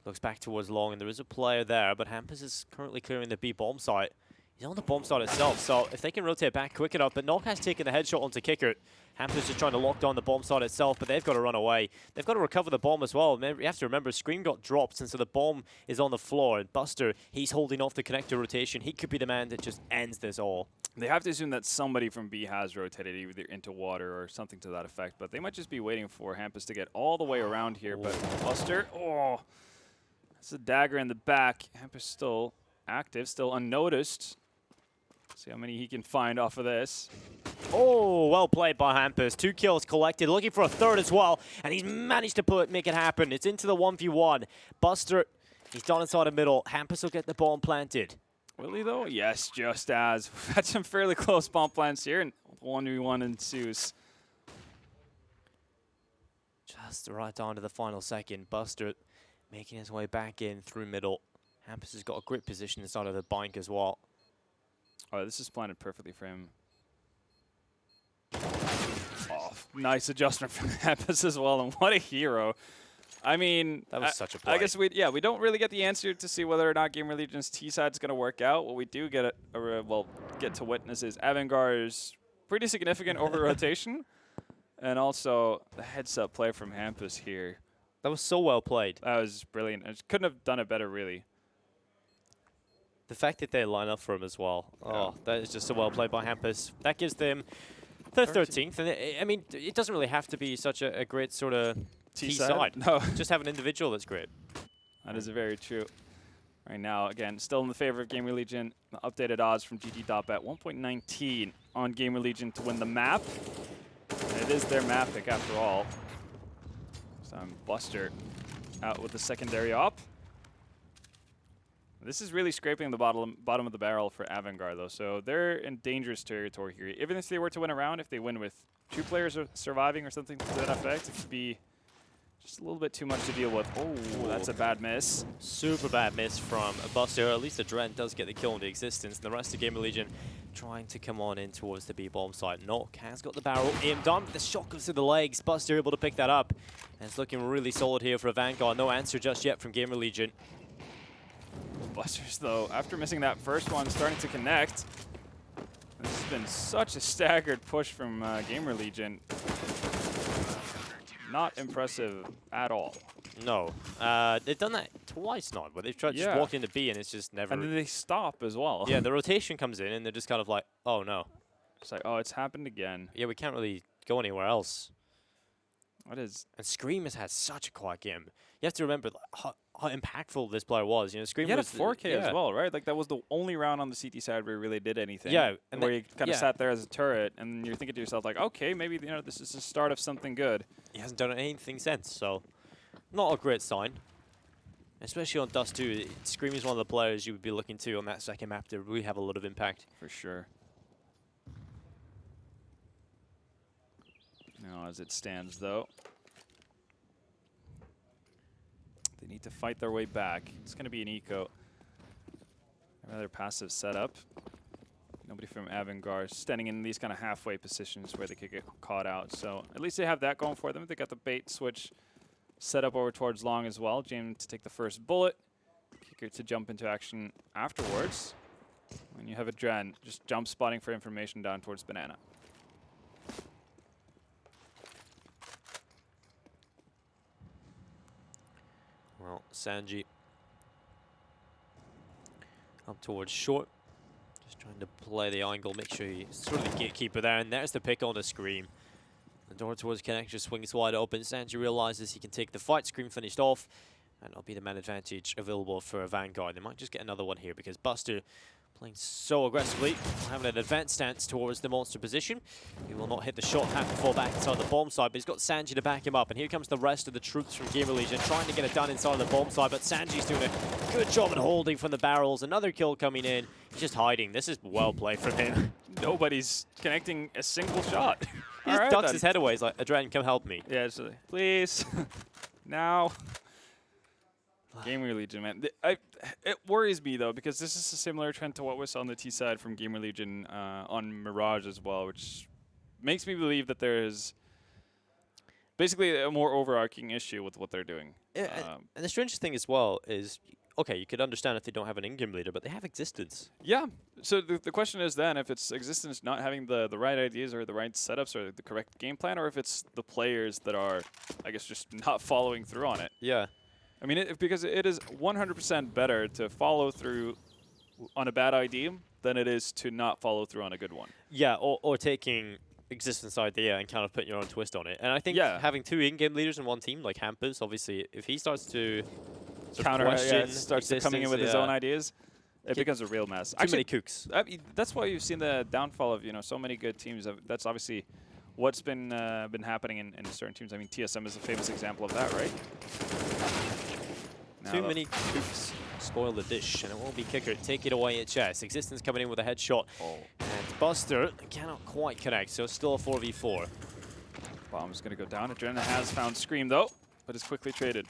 Looks back towards long, and there is a player there, but Hampus is currently clearing the B bomb site. He's on the bomb site itself, so if they can rotate back quick enough, but Nok has taken the headshot onto Kicker. Hampus just trying to lock down the bomb site itself, but they've got to run away. They've got to recover the bomb as well. You have to remember, Scream got dropped, and so the bomb is on the floor. And Buster, he's holding off the connector rotation. He could be the man that just ends this all. They have to assume that somebody from B has rotated either into water or something to that effect, but they might just be waiting for Hampus to get all the way around here. But Buster, that's a dagger in the back. Hampus still active, still unnoticed. See how many he can find off of this. Oh, well played by Hampus. 2 kills collected, looking for a third as well, and he's managed to make it happen. It's into the 1v1. Buster, he's down inside the middle. Hampus will get the bomb planted. Will he, though? Yes, just as. We've had some fairly close bomb plants here, and 1v1 ensues. Just right down to the final second. Buster making his way back in through middle. Hampus has got a great position inside of the bank as well. Oh, this is planted perfectly for him. Oh, nice adjustment from Hampus as well, and what a hero. I mean, that was such a play. I guess we don't really get the answer to see whether or not GamerLegion's T side is going to work out. What we do get get to witness is AVANGAR's pretty significant over rotation, and also the heads-up play from Hampus here. That was so well played. That was brilliant. I just couldn't have done it better, really. The fact that they line up for him as well. Oh, that is just so well played by Hampus. That gives them the 13th. And I mean, it doesn't really have to be such a great sort of T side. No. Just have an individual that's great. That is very true. Right now, again, still in the favor of GamerLegion. The updated odds from GG.Bet 1.19 on GamerLegion to win the map. And it is their map pick after all. So Buster out with the secondary op. This is really scraping the bottom of the barrel for AVANGAR, though, so they're in dangerous territory here. Even if they were to win a round, if they win with 2 players surviving or something to that effect, it could be just a little bit too much to deal with. Oh, that's a bad miss. Super bad miss from Buster. At least the Dren does get the kill into existence, and the rest of GamerLegion trying to come on in towards the B-bomb site. Nok has got the barrel aimed on, but the shot goes to the legs. Buster able to pick that up, and it's looking really solid here for AVANGAR. No answer just yet from GamerLegion. Busters, though, after missing that first one, starting to connect. This has been such a staggered push from GamerLegion. Not impressive at all. No. They've done that twice now, where they've tried to just walk into B and it's just never... And then they stop as well. Yeah, the rotation comes in and they're just kind of like, oh no. It's like, oh, it's happened again. Yeah, we can't really go anywhere else. What is... And Scream has had such a quiet game. You have to remember how impactful this player was. You know, Scream had was... a 4K as well, right? Like, that was the only round on the CT side where he really did anything. Yeah. And where he kind of sat there as a turret, and you're thinking to yourself, like, okay, maybe, you know, this is the start of something good. He hasn't done anything since, so not a great sign. Especially on Dust 2, Scream is one of the players you would be looking to on that second map to really have a lot of impact. For sure. Now, as it stands, though, they need to fight their way back. It's going to be an eco. Another passive setup. Nobody from AVANGAR standing in these kind of halfway positions where they could get caught out. So at least they have that going for them. They got the bait switch set up over towards long as well. James to take the first bullet. Kicker to jump into action afterwards. And you have a Dren just jump spotting for information down towards Banana. Well, Sanji up towards short. Just trying to play the angle, make sure he's sort of the gatekeeper there. And there's the pick on the Scream. The door towards Connector swings wide open. Sanji realizes he can take the fight. Scream finished off. And it'll be the man advantage available for AVANGAR. They might just get another one here because Buster playing so aggressively, having an advanced stance towards the monster position. He will not hit the shot, have to fall back inside the bomb side, but he's got Sanji to back him up. And here comes the rest of the troops from GamerLegion trying to get it done inside the bomb side, but Sanji's doing a good job at holding from the barrels. Another kill coming in. He's just hiding. This is well played from him. Nobody's connecting a single shot. He just ducks his head away. He's like, Adren, come help me. Yeah, it's like, please. Now. GamerLegion, man. It worries me, though, because this is a similar trend to what we saw on the T side from GamerLegion on Mirage as well, which makes me believe that there is basically a more overarching issue with what they're doing. Yeah, and the strangest thing as well is okay, you could understand if they don't have an in-game leader, but they have Existence. Yeah. So the question is then if it's Existence not having the right ideas or the right setups or the correct game plan, or if it's the players that are, I guess, just not following through on it. Yeah. I mean, because it is 100% better to follow through on a bad idea than it is to not follow through on a good one. Yeah, or taking Existence idea and kind of putting your own twist on it. And I think having 2 in-game leaders in one team, like Hampus, obviously, if he starts to starts coming in with his own ideas, it becomes a real mess. Too many kooks. I mean, that's why you've seen the downfall of so many good teams. That's obviously what's been happening in certain teams. I mean, TSM is a famous example of that, right? Too many kooks spoil the dish, and it won't be Kicker. Take it away at chess. Existence coming in with a headshot. And Buster cannot quite connect, so still a 4v4. Bomb's going to go down. Adrena has found Scream, though, but is quickly traded.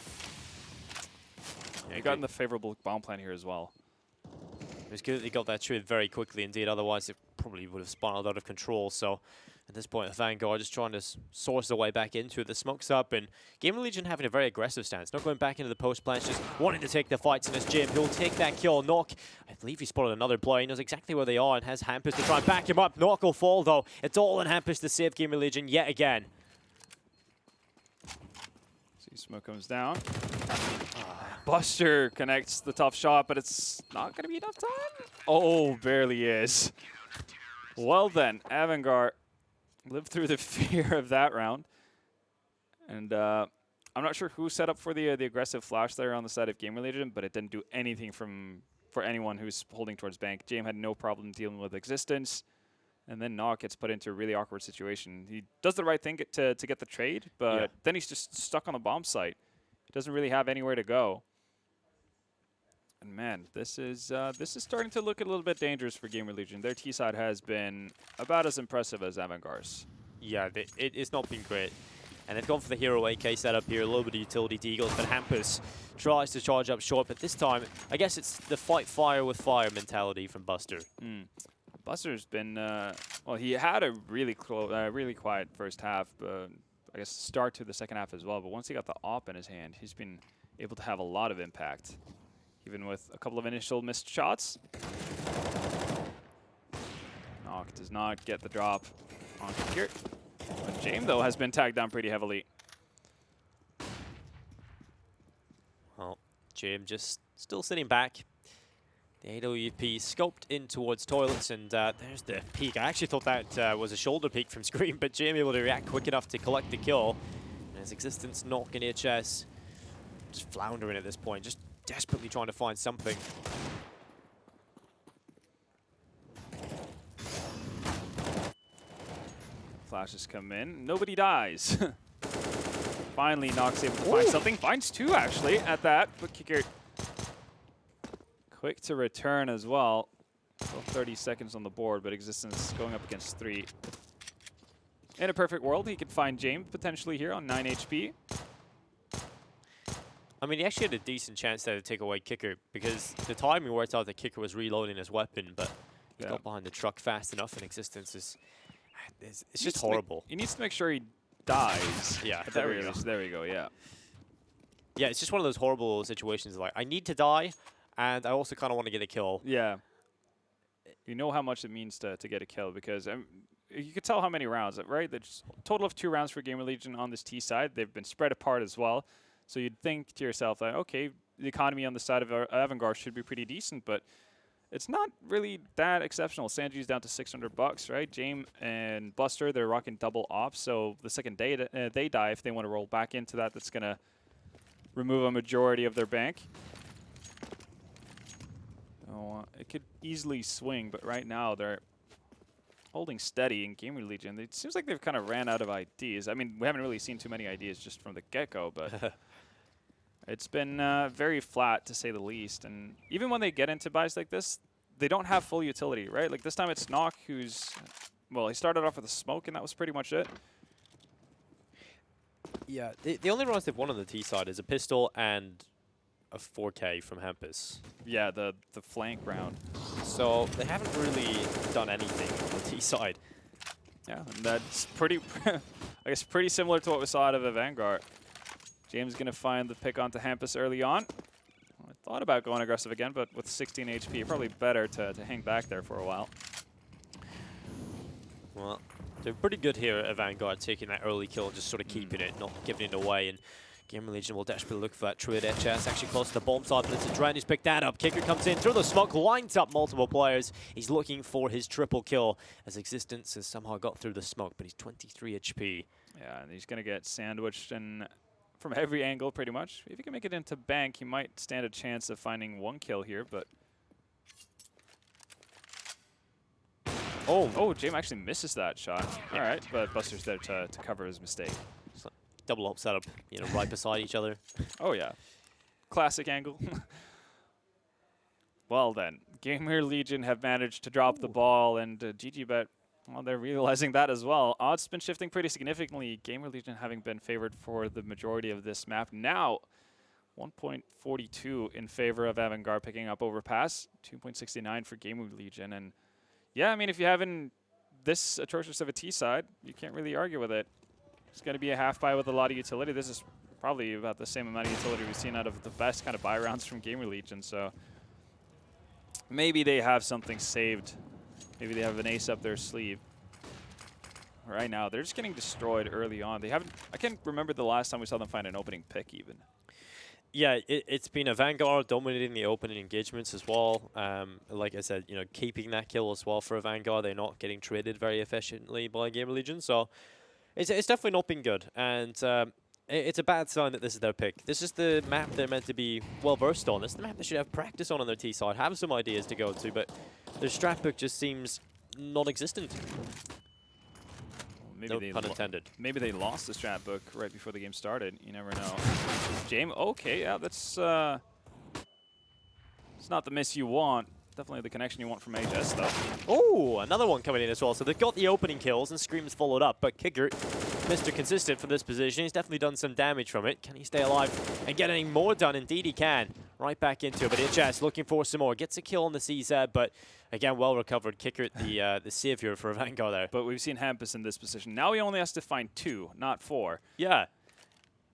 He got in the favorable bomb plan here as well. It was good that he got that trade very quickly indeed, otherwise it probably would have spiraled out of control. So at this point, Vanguard just trying to source their way back into it. The smoke's up, and GamerLegion having a very aggressive stance, not going back into the post plants, just wanting to take the fights in this gym. He'll take that kill. Knock, I believe he spotted another player. He knows exactly where they are and has Hampus to try and back him up. Knock will fall, though. It's all on Hampus to save GamerLegion yet again. See, smoke comes down. Buster connects the tough shot, but it's not going to be enough time. Oh, barely is. Well then, AVANGAR lived through the fear of that round. And I'm not sure who set up for the aggressive flash there on the side of GamerLegion, but it didn't do anything for anyone who's holding towards bank. Jame had no problem dealing with Existence. And then Knock gets put into a really awkward situation. He does the right thing to get the trade, but then he's just stuck on the bomb site. He doesn't really have anywhere to go. And man, this is starting to look a little bit dangerous for GamerLegion. Their T side has been about as impressive as AVANGAR's. Yeah, it's not been great. And they've gone for the hero AK setup here, a little bit of utility to Eagles, but Hampus tries to charge up short, but this time, I guess it's the fight fire with fire mentality from Buster. Buster's been, well, he had a really quiet first half, I guess start to the second half as well, but once he got the AWP in his hand, he's been able to have a lot of impact. Even with a couple of initial missed shots. Knock does not get the drop on here. But Jame, though, has been tagged down pretty heavily. Well, Jame just still sitting back. The AWP scoped in towards toilets, and there's the peek. I actually thought that was a shoulder peek from Scream, but Jame able to react quick enough to collect the kill. And his Existence knocking HS. Just floundering at this point, just desperately trying to find something. Flashes come in. Nobody dies. Finally, Nox able to find something. Finds 2, actually, at that. But Kicker quick to return as well. Still 30 seconds on the board, but Existence going up against 3. In a perfect world, he could find Jame potentially here on 9 HP. I mean, he actually had a decent chance there to take away Kicker, because the timing worked out that Kicker was reloading his weapon, but he got behind the truck fast enough, and Existence is it's just horrible. He needs to make sure he dies. Yeah, there we go. There we go, yeah. Yeah, it's just one of those horrible situations, like, I need to die, and I also kind of want to get a kill. Yeah. You know how much it means to get a kill, because you could tell how many rounds, right? There's a total of 2 rounds for GamerLegion on this T side. They've been spread apart as well. So you'd think to yourself, like, okay, the economy on the side of AVANGAR should be pretty decent, but it's not really that exceptional. Sanji's down to $600, right? Jame and Buster, they're rocking double off, so the second day they die, if they want to roll back into that, that's going to remove a majority of their bank. So, it could easily swing, but right now they're holding steady in GamerLegion. It seems like they've kind of ran out of ideas. I mean, we haven't really seen too many ideas just from the get-go, but it's been very flat, to say the least. And even when they get into buys like this, they don't have full utility, right? Like this time it's Knock who's, well, he started off with a smoke, and that was pretty much it. Yeah, the only rounds they've won on the T side is a pistol and a 4K from Hampus. Yeah, the flank round. So they haven't really done anything on the T side. Yeah, and that's pretty, I guess, pretty similar to what we saw out of AVANGAR. James going to find the pick onto Hampus early on. thought about going aggressive again, but with 16 HP, probably better to hang back there for a while. Well, they're pretty good here at AVANGAR, taking that early kill, just sort of keeping it, not giving it away. And GamerLegion will desperately look for that true HS, actually close to the bomb side, but it's a Dren who's picked that up. Kicker comes in through the smoke, lines up multiple players. He's looking for his triple kill, as Existence has somehow got through the smoke, but he's 23 HP. Yeah, and he's going to get sandwiched from every angle, pretty much. If he can make it into bank, he might stand a chance of finding one kill here, but... Oh, Jame actually misses that shot. All right, but Buster's there to cover his mistake. Double up setup, you know, right beside each other. Oh, yeah. Classic angle. Well, then, GamerLegion have managed to drop the ball, and GG.Bet, well, they're realizing that as well. Odds been shifting pretty significantly. GamerLegion having been favored for the majority of this map. Now, 1.42 in favor of AVANGAR picking up Overpass, 2.69 for GamerLegion. And yeah, I mean, if you have in this atrocious of a T side, you can't really argue with it. It's going to be a half buy with a lot of utility. This is probably about the same amount of utility we've seen out of the best kind of buy rounds from GamerLegion. So maybe they have something saved. Maybe they have an ace up their sleeve. Right now, they're just getting destroyed early on. They haven't. I can't remember the last time we saw them find an opening pick even. Yeah, it's been AVANGAR dominating the opening engagements as well. Like I said, you know, keeping that kill as well for AVANGAR. They're not getting traded very efficiently by GamerLegion, so it's definitely not been good. And it's a bad sign that this is their pick. This is the map they're meant to be well versed on. It's the map they should have practice on their T side, have some ideas to go to, but their strat book just seems non-existent. Maybe No they pun intended. Maybe they lost the strat book right before the game started. You never know. Jame, okay, yeah, that's it's not the miss you want. Definitely the connection you want from HS, though. Oh, another one coming in as well. So they've got the opening kills, and Scream's followed up. But Kicker, Mr. Consistent from this position, he's definitely done some damage from it. Can he stay alive and get any more done? Indeed he can. Right back into it. But HS looking for some more. Gets a kill on the CZ, but again, well recovered. Kicker, the savior for AVANGAR there. But we've seen Hampus in this position. Now he only has to find 2, not 4. Yeah.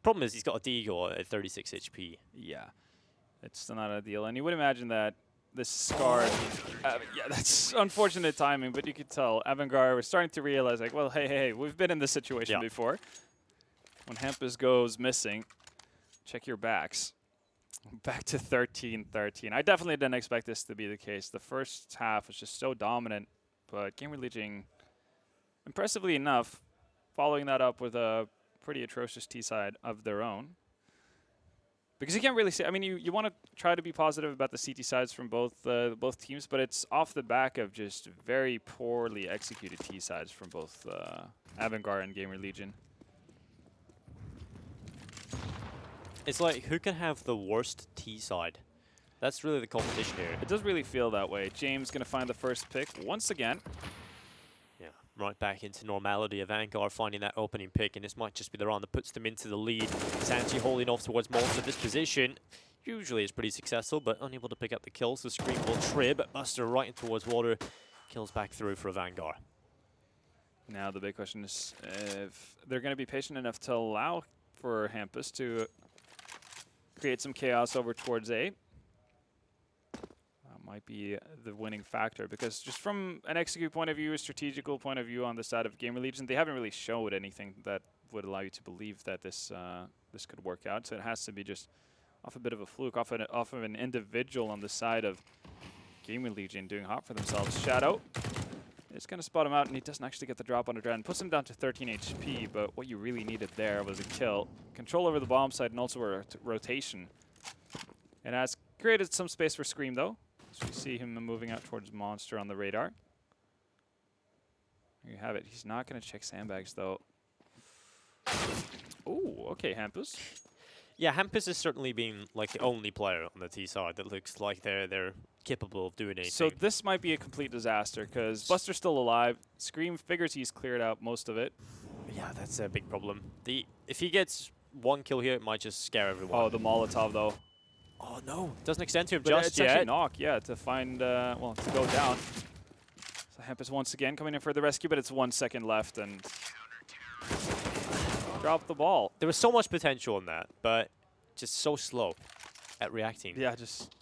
Problem is he's got a Deagle at 36 HP. Yeah. It's still not ideal. And you would imagine that this scarred, yeah, that's unfortunate timing, but you could tell AVANGAR was starting to realize, like, well, hey, we've been in this situation before. When Hampus goes missing, check your backs. Back to 13-13. I definitely didn't expect this to be the case. The first half was just so dominant, but GamerLegion, impressively enough, following that up with a pretty atrocious T-side of their own. Because you can't really say, I mean, you want to try to be positive about the CT sides from both teams, but it's off the back of just very poorly executed T sides from both AVANGAR and GamerLegion. It's like, who can have the worst T side? That's really the competition here. It does really feel that way. James going to find the first pick once again. Yeah, right back into normality. AVANGAR finding that opening pick, and this might just be the round that puts them into the lead. Sanji holding off towards Monster. This position usually is pretty successful, but unable to pick up the kills. The Scream will trib. Buster right in towards water. Kills back through for AVANGAR. Now the big question is if they're going to be patient enough to allow for Hampus to create some chaos over towards A. Might be the winning factor, because just from an execute point of view, a strategical point of view on the side of GamerLegion, they haven't really showed anything that would allow you to believe that this this could work out. So it has to be just off a bit of a fluke, off of an individual on the side of GamerLegion doing hot for themselves. Shadow is going to spot him out, and he doesn't actually get the drop on the Dren. Puts him down to 13 HP, but what you really needed there was a kill. Control over the bomb side and also a rotation. It has created some space for Scream, though. So you see him moving out towards Monster on the radar. There you have it. He's not going to check sandbags, though. Oh, okay, Hampus. Yeah, Hampus has certainly been like the only player on the T side that looks like they're capable of doing anything. So this might be a complete disaster, because Buster's still alive. Scream figures he's cleared out most of it. Yeah, that's a big problem. If he gets one kill here, it might just scare everyone. Oh, the Molotov, though. Oh, no. Doesn't extend to him But just it's yet. actually knock, yeah, to find, well, to go down. So Hampus once again coming in for the rescue, but it's 1 second left, and drop the ball. There was so much potential in that, but just so slow. at reacting. Yeah, just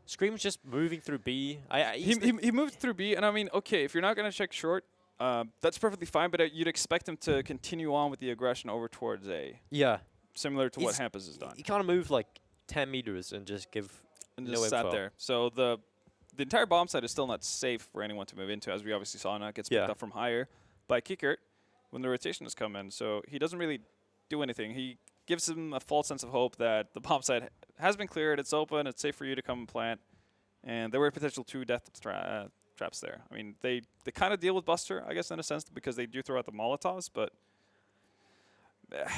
Scream's just moving through B. he moved through B, and I mean, okay, if you're not gonna check short, that's perfectly fine. But you'd expect him to continue on with the aggression over towards A, Yeah. similar to what Hampus has done. He kind of moved like 10 meters and just give And no just sat info. there. So the entire bomb site is still not safe for anyone to move into, as we obviously saw. Now it gets picked up from higher by Kickert when the rotation has come in. So he doesn't really do anything. He gives him a false sense of hope that the bomb site has been cleared, it's open, it's safe for you to come and plant. And there were potential 2 death traps there. I mean, they kind of deal with Buster, I guess, in a sense, because they do throw out the Molotovs, but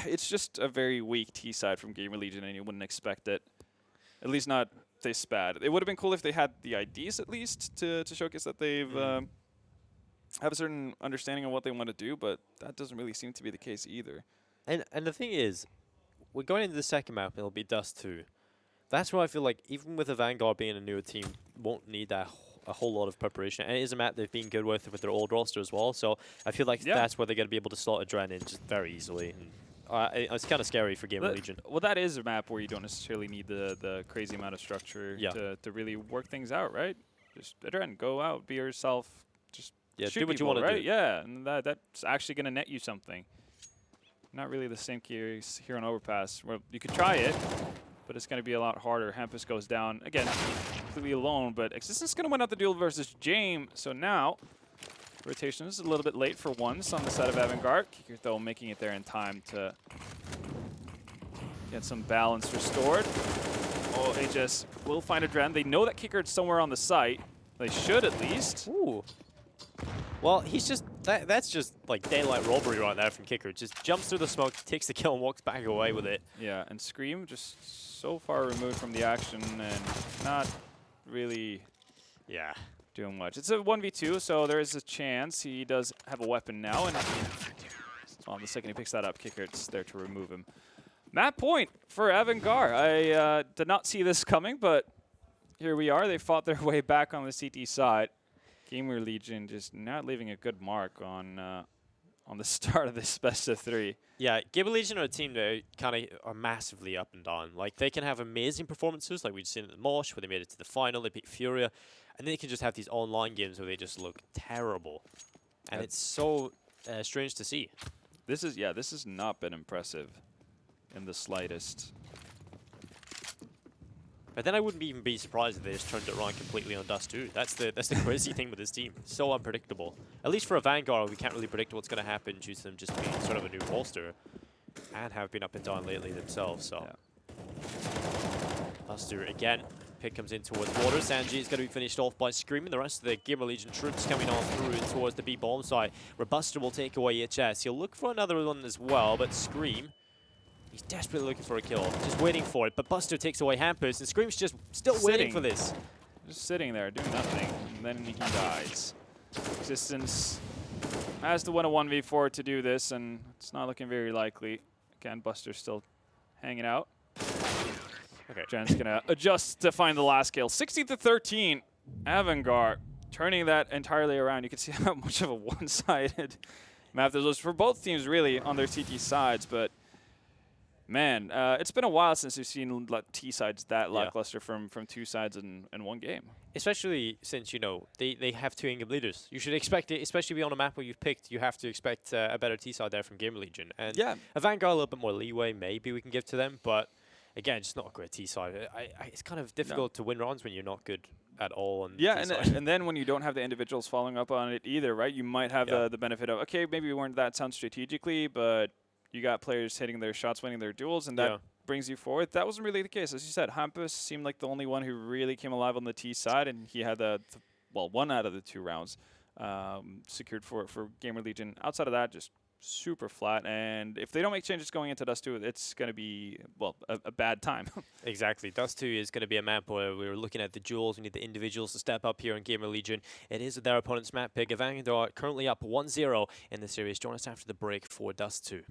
it's just a very weak T side from GamerLegion, and you wouldn't expect it. At least not this bad. It would have been cool if they had the IDs at least to showcase that they've have a certain understanding of what they want to do, but that doesn't really seem to be the case either. And the thing is, we're going into the second map, and it'll be Dust 2. That's where I feel like, even with the Vanguard being a newer team, won't need that a whole lot of preparation. And it is a map they've been good with their old roster as well. So I feel like that's where they're going to be able to slot Adren in just very easily. And it's kind of scary for GamerLegion. Well, that is a map where you don't necessarily need the crazy amount of structure to really work things out, right? Just Adren, go out, be yourself, just shoot do what people, you want to do. Yeah, and that's actually going to net you something. Not really the same case here on Overpass. Well, you could try it, but it's going to be a lot harder. Hampus goes down, again, completely alone, but Existence is going to win out the duel versus James. So now, rotation is a little bit late for once on the side of AVANGAR. Kicker, though, making it there in time to get some balance restored. Oh, HS will find Adren. They know that Kicker's somewhere on the site. They should, at least. Ooh. Well, he's just, that's just like daylight robbery right there from Kicker. Just jumps through the smoke, takes the kill, and walks back away with it. Yeah, and Scream just so far removed from the action and not really doing much. It's a 1v2, so there is a chance. He does have a weapon now, and on the second he picks that up, Kicker's there to remove him. Map point for AVANGAR. I did not see this coming, but here we are. They fought their way back on the CT side. GamerLegion just not leaving a good mark on the start of this best of 3. Yeah, GamerLegion are a team that kind of are massively up and down. Like, they can have amazing performances, like we've seen at the Mosh, where they made it to the final, they beat Furia, and they can just have these online games where they just look terrible. And it's so strange to see. This has not been impressive in the slightest. But then I wouldn't even be surprised if they just turned it around completely on Dust 2. That's the crazy thing with this team. It's so unpredictable. At least for a Vanguard, we can't really predict what's going to happen due to them just being sort of a new roster and have been up and down lately themselves. So, Buster again. Pick comes in towards water. Sanji is going to be finished off by Screaming. The rest of the GamerLegion troops coming on through towards the B bomb site, where Buster will take away HS. He'll look for another one as well, but Scream, he's desperately looking for a kill, just waiting for it. But Buster takes away Hampus, and Scream's just still waiting for this. Just sitting there, doing nothing, and then he dies. Existence has to win a 1v4 to do this, and it's not looking very likely. Again, Buster's still hanging out. Okay, Jen's gonna adjust to find the last kill. 16-13, AVANGAR turning that entirely around. You can see how much of a one-sided map this was for both teams, really, on their CT sides, but man, it's been a while since we've seen T sides that lackluster from 2 sides in one game. Especially since, you know, they have 2 in-game leaders. You should expect it, especially on a map where you've picked, you have to expect a better T side there from GamerLegion. And a Vanguard a little bit more leeway, maybe we can give to them, but again, just not a great T side. It's kind of difficult to win rounds when you're not good at all. And then when you don't have the individuals following up on it either, right? You might have the benefit of, okay, maybe we weren't that sound strategically, but you got players hitting their shots, winning their duels, and that brings you forward. That wasn't really the case. As you said, Hampus seemed like the only one who really came alive on the T side, and he had one out of the 2 rounds secured for GamerLegion. Outside of that, just super flat. And if they don't make changes going into Dust 2, it's going to be, a bad time. Exactly. Dust 2 is going to be a map where we're looking at the duels. We need the individuals to step up here in GamerLegion. It is their opponent's map pick. AVANGAR currently up 1-0 in the series. Join us after the break for Dust 2.